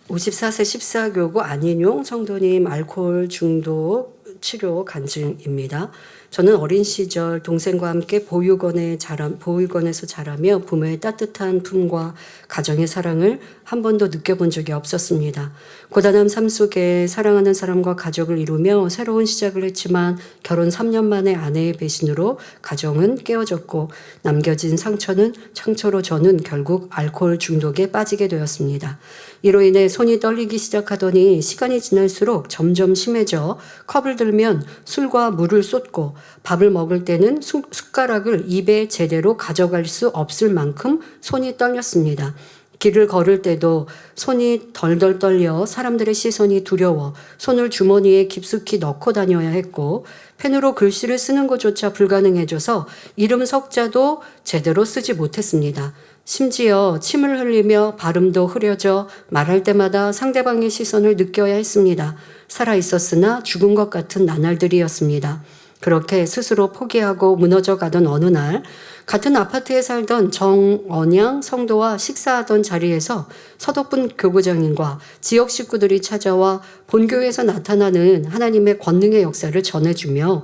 54세 14교구 안인용 성도님 알코올 중독 치료 간증입니다. 저는 어린 시절 동생과 함께 보육원에서 자라며 부모의 따뜻한 품과 가정의 사랑을 한 번도 느껴본 적이 없었습니다. 고단한 삶 속에 사랑하는 사람과 가족을 이루며 새로운 시작을 했지만 결혼 3년 만에 아내의 배신으로 가정은 깨어졌고 남겨진 상처로 저는 결국 알코올 중독에 빠지게 되었습니다. 이로 인해 손이 떨리기 시작하더니 시간이 지날수록 점점 심해져 컵을 들면 술과 물을 쏟고 밥을 먹을 때는 숟가락을 입에 제대로 가져갈 수 없을 만큼 손이 떨렸습니다. 길을 걸을 때도 손이 덜덜 떨려 사람들의 시선이 두려워 손을 주머니에 깊숙이 넣고 다녀야 했고 펜으로 글씨를 쓰는 것조차 불가능해져서 이름 석자도 제대로 쓰지 못했습니다. 심지어 침을 흘리며 발음도 흐려져 말할 때마다 상대방의 시선을 느껴야 했습니다. 살아있었으나 죽은 것 같은 나날들이었습니다. 그렇게 스스로 포기하고 무너져 가던 어느 날 같은 아파트에 살던 정언양 성도와 식사하던 자리에서 서덕분 교구장님과 지역 식구들이 찾아와 본교회에서 나타나는 하나님의 권능의 역사를 전해주며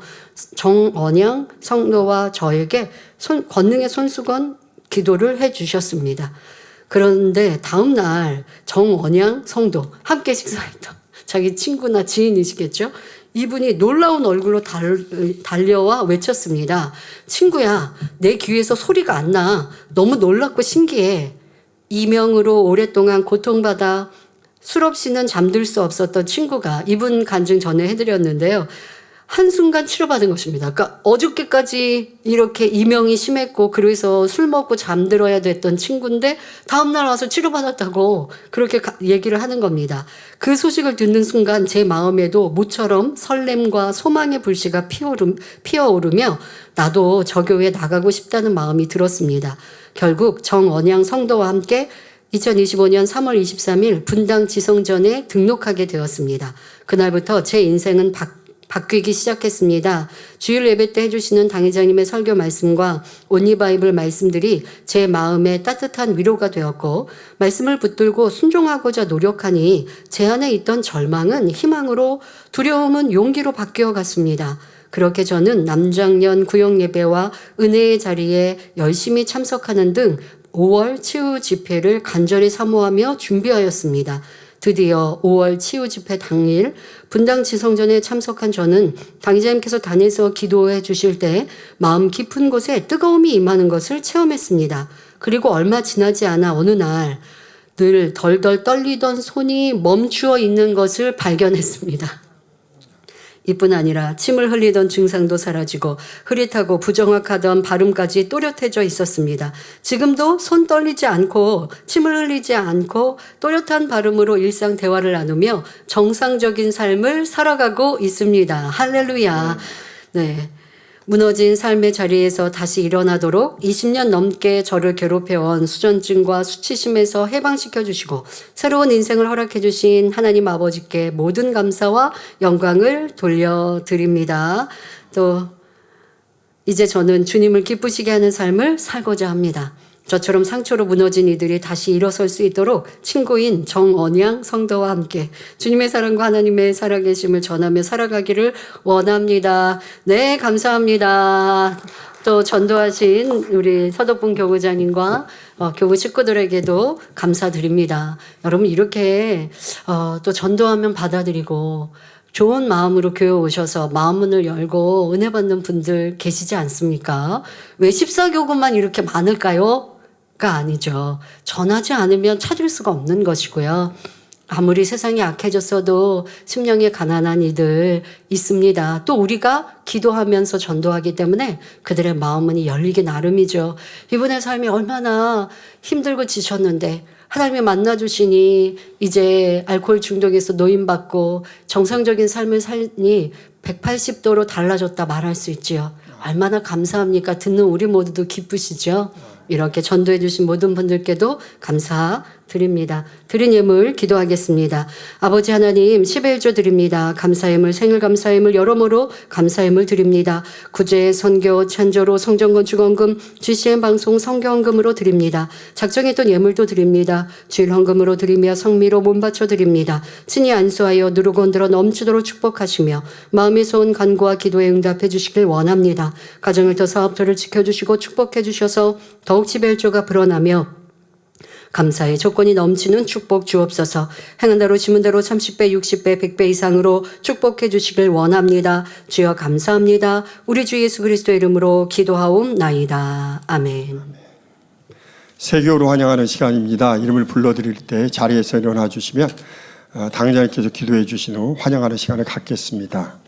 정언양 성도와 저에게 권능의 손수건 기도를 해주셨습니다. 그런데 다음 날 정언양 성도 함께 식사했던 자기 친구나 지인이시겠죠? 이분이 놀라운 얼굴로 달려와 외쳤습니다. 친구야, 내 귀에서 소리가 안 나. 너무 놀랍고 신기해. 이명으로 오랫동안 고통받아 술 없이는 잠들 수 없었던 친구가 이분 간증 전에 해드렸는데요. 한순간 치료받은 것입니다. 그러니까 어저께까지 이렇게 이명이 심했고 그래서 술 먹고 잠들어야 됐던 친구인데 다음날 와서 치료받았다고 그렇게 얘기를 하는 겁니다. 그 소식을 듣는 순간 제 마음에도 모처럼 설렘과 소망의 불씨가 피어오르며 나도 저 교회에 나가고 싶다는 마음이 들었습니다. 결국 정언양 성도와 함께 2025년 3월 23일 분당 지성전에 등록하게 되었습니다. 그날부터 제 인생은 바뀌기 시작했습니다. 주일 예배 때 해주시는 당회장님의 설교 말씀과 온리바이블 말씀들이 제 마음에 따뜻한 위로가 되었고 말씀을 붙들고 순종하고자 노력하니 제 안에 있던 절망은 희망으로 두려움은 용기로 바뀌어 갔습니다. 그렇게 저는 남작년 구역 예배와 은혜의 자리에 열심히 참석하는 등 5월 치유 집회를 간절히 사모하며 준비하였습니다. 드디어 5월 치유 집회 당일 분당 지성전에 참석한 저는 당회장님께서 단에서 기도해 주실 때 마음 깊은 곳에 뜨거움이 임하는 것을 체험했습니다. 그리고 얼마 지나지 않아 어느 날 늘 덜덜 떨리던 손이 멈추어 있는 것을 발견했습니다. 이뿐 아니라 침을 흘리던 증상도 사라지고 흐릿하고 부정확하던 발음까지 또렷해져 있었습니다. 지금도 손 떨리지 않고 침을 흘리지 않고 또렷한 발음으로 일상 대화를 나누며 정상적인 삶을 살아가고 있습니다. 할렐루야. 네. 무너진 삶의 자리에서 다시 일어나도록 20년 넘게 저를 괴롭혀온 수전증과 수치심에서 해방시켜 주시고 새로운 인생을 허락해 주신 하나님 아버지께 모든 감사와 영광을 돌려드립니다. 또 이제 저는 주님을 기쁘시게 하는 삶을 살고자 합니다. 저처럼 상처로 무너진 이들이 다시 일어설 수 있도록 친구인 정언양 성도와 함께 주님의 사랑과 하나님의 살아계심을 전하며 살아가기를 원합니다. 네, 감사합니다. 또 전도하신 우리 서덕분 교구장님과 교구 식구들에게도 감사드립니다. 여러분 이렇게 또 전도하면 받아들이고 좋은 마음으로 교회 오셔서 마음문을 열고 은혜 받는 분들 계시지 않습니까? 왜 14교구만 이렇게 많을까요? 가 아니죠. 전하지 않으면 찾을 수가 없는 것이고요. 아무리 세상이 악해졌어도 심령이 가난한 이들 있습니다. 또 우리가 기도하면서 전도하기 때문에 그들의 마음문이 열리기 나름이죠. 이분의 삶이 얼마나 힘들고 지쳤는데 하나님이 만나주시니 이제 알코올 중독에서 노인받고 정상적인 삶을 살니 180도로 달라졌다 말할 수 있지요. 얼마나 감사합니까? 듣는 우리 모두도 기쁘시죠? 이렇게 전도해 주신 모든 분들께도 감사드립니다. 드린 예물 기도하겠습니다. 아버지 하나님 11조 드립니다. 감사예물 생일 감사예물 여러모로 감사예물 드립니다. 구제 선교 찬조로 성전건 주건금 GCN 방송 성경금으로 드립니다. 작정했던 예물도 드립니다. 주일 헌금으로 드리며 성미로 몸바쳐 드립니다. 친히 안수하여 누르고 흔들어 넘치도록 축복하시며 마음의 소원 간구와 기도에 응답해 주시길 원합니다. 가정을 더 사업터를 지켜주시고 축복해 주셔서 더욱 11조가 불어나며 감사의 조건이 넘치는 축복 주옵소서. 행한 대로 심은 대로 30배, 60배, 100배 이상으로 축복해 주시길 원합니다. 주여 감사합니다. 우리 주 예수 그리스도의 이름으로 기도하옵나이다. 아멘. 세교로 환영하는 시간입니다. 이름을 불러드릴 때 자리에서 일어나 주시면 당장님께서 기도해 주신 후 환영하는 시간을 갖겠습니다.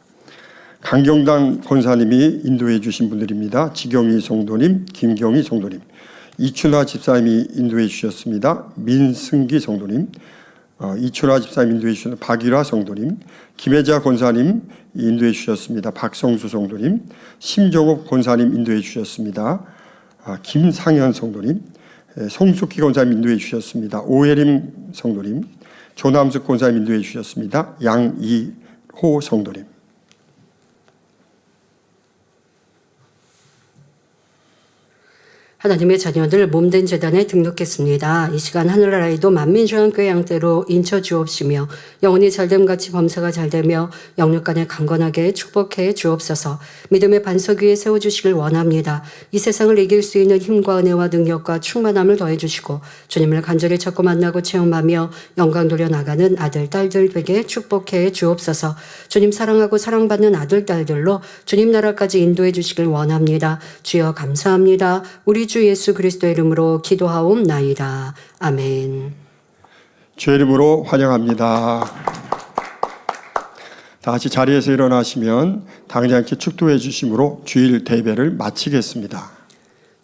강경당 권사님이 인도해 주신 분들입니다. 지경희 성도님, 김경희 성도님, 이춘화 집사님이 인도해 주셨습니다. 민승기 성도님, 이춘화 집사님 인도해 주신 박일화 성도님, 김혜자 권사님 인도해 주셨습니다. 박성수 성도님, 심정옥 권사님 인도해 주셨습니다. 김상현 성도님, 송숙희 권사님 인도해 주셨습니다. 오혜림 성도님, 조남숙 권사님 인도해 주셨습니다. 양이호 성도님. 하나님의 자녀들 몸된 재단에 등록했습니다. 이 시간 하늘나라에도 만민중앙교회 양떼로 인쳐 주옵시며 영혼이 잘됨 같이 범사가 잘되며 영육간에 강건하게 축복해 주옵소서. 믿음의 반석 위에 세워주시길 원합니다. 이 세상을 이길 수 있는 힘과 은혜와 능력과 충만함을 더해주시고 주님을 간절히 찾고 만나고 체험하며 영광 돌려나가는 아들 딸들 되게 축복해 주옵소서. 주님 사랑하고 사랑받는 아들 딸들로 주님 나라까지 인도해 주시길 원합니다. 주여 감사합니다. 우리 주 예수 그리스도의 이름으로 기도하옵나이다. 아멘. 주의 이름으로 환영합니다. 다 같이 자리에서 일어나시면 당장께 축도해 주심으로 주일 대배를 마치겠습니다.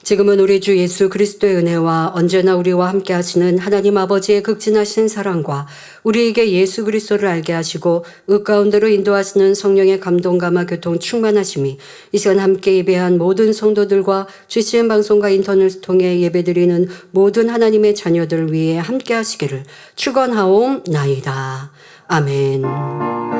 지금은 우리 주 예수 그리스도의 은혜와 언제나 우리와 함께 하시는 하나님 아버지의 극진하신 사랑과 우리에게 예수 그리스도를 알게 하시고 의 가운데로 인도하시는 성령의 감동감화 교통 충만하심이 이 시간 함께 예배한 모든 성도들과 GCN 방송과 인터넷을 통해 예배드리는 모든 하나님의 자녀들 위해 함께 하시기를 축원하옵나이다. 아멘.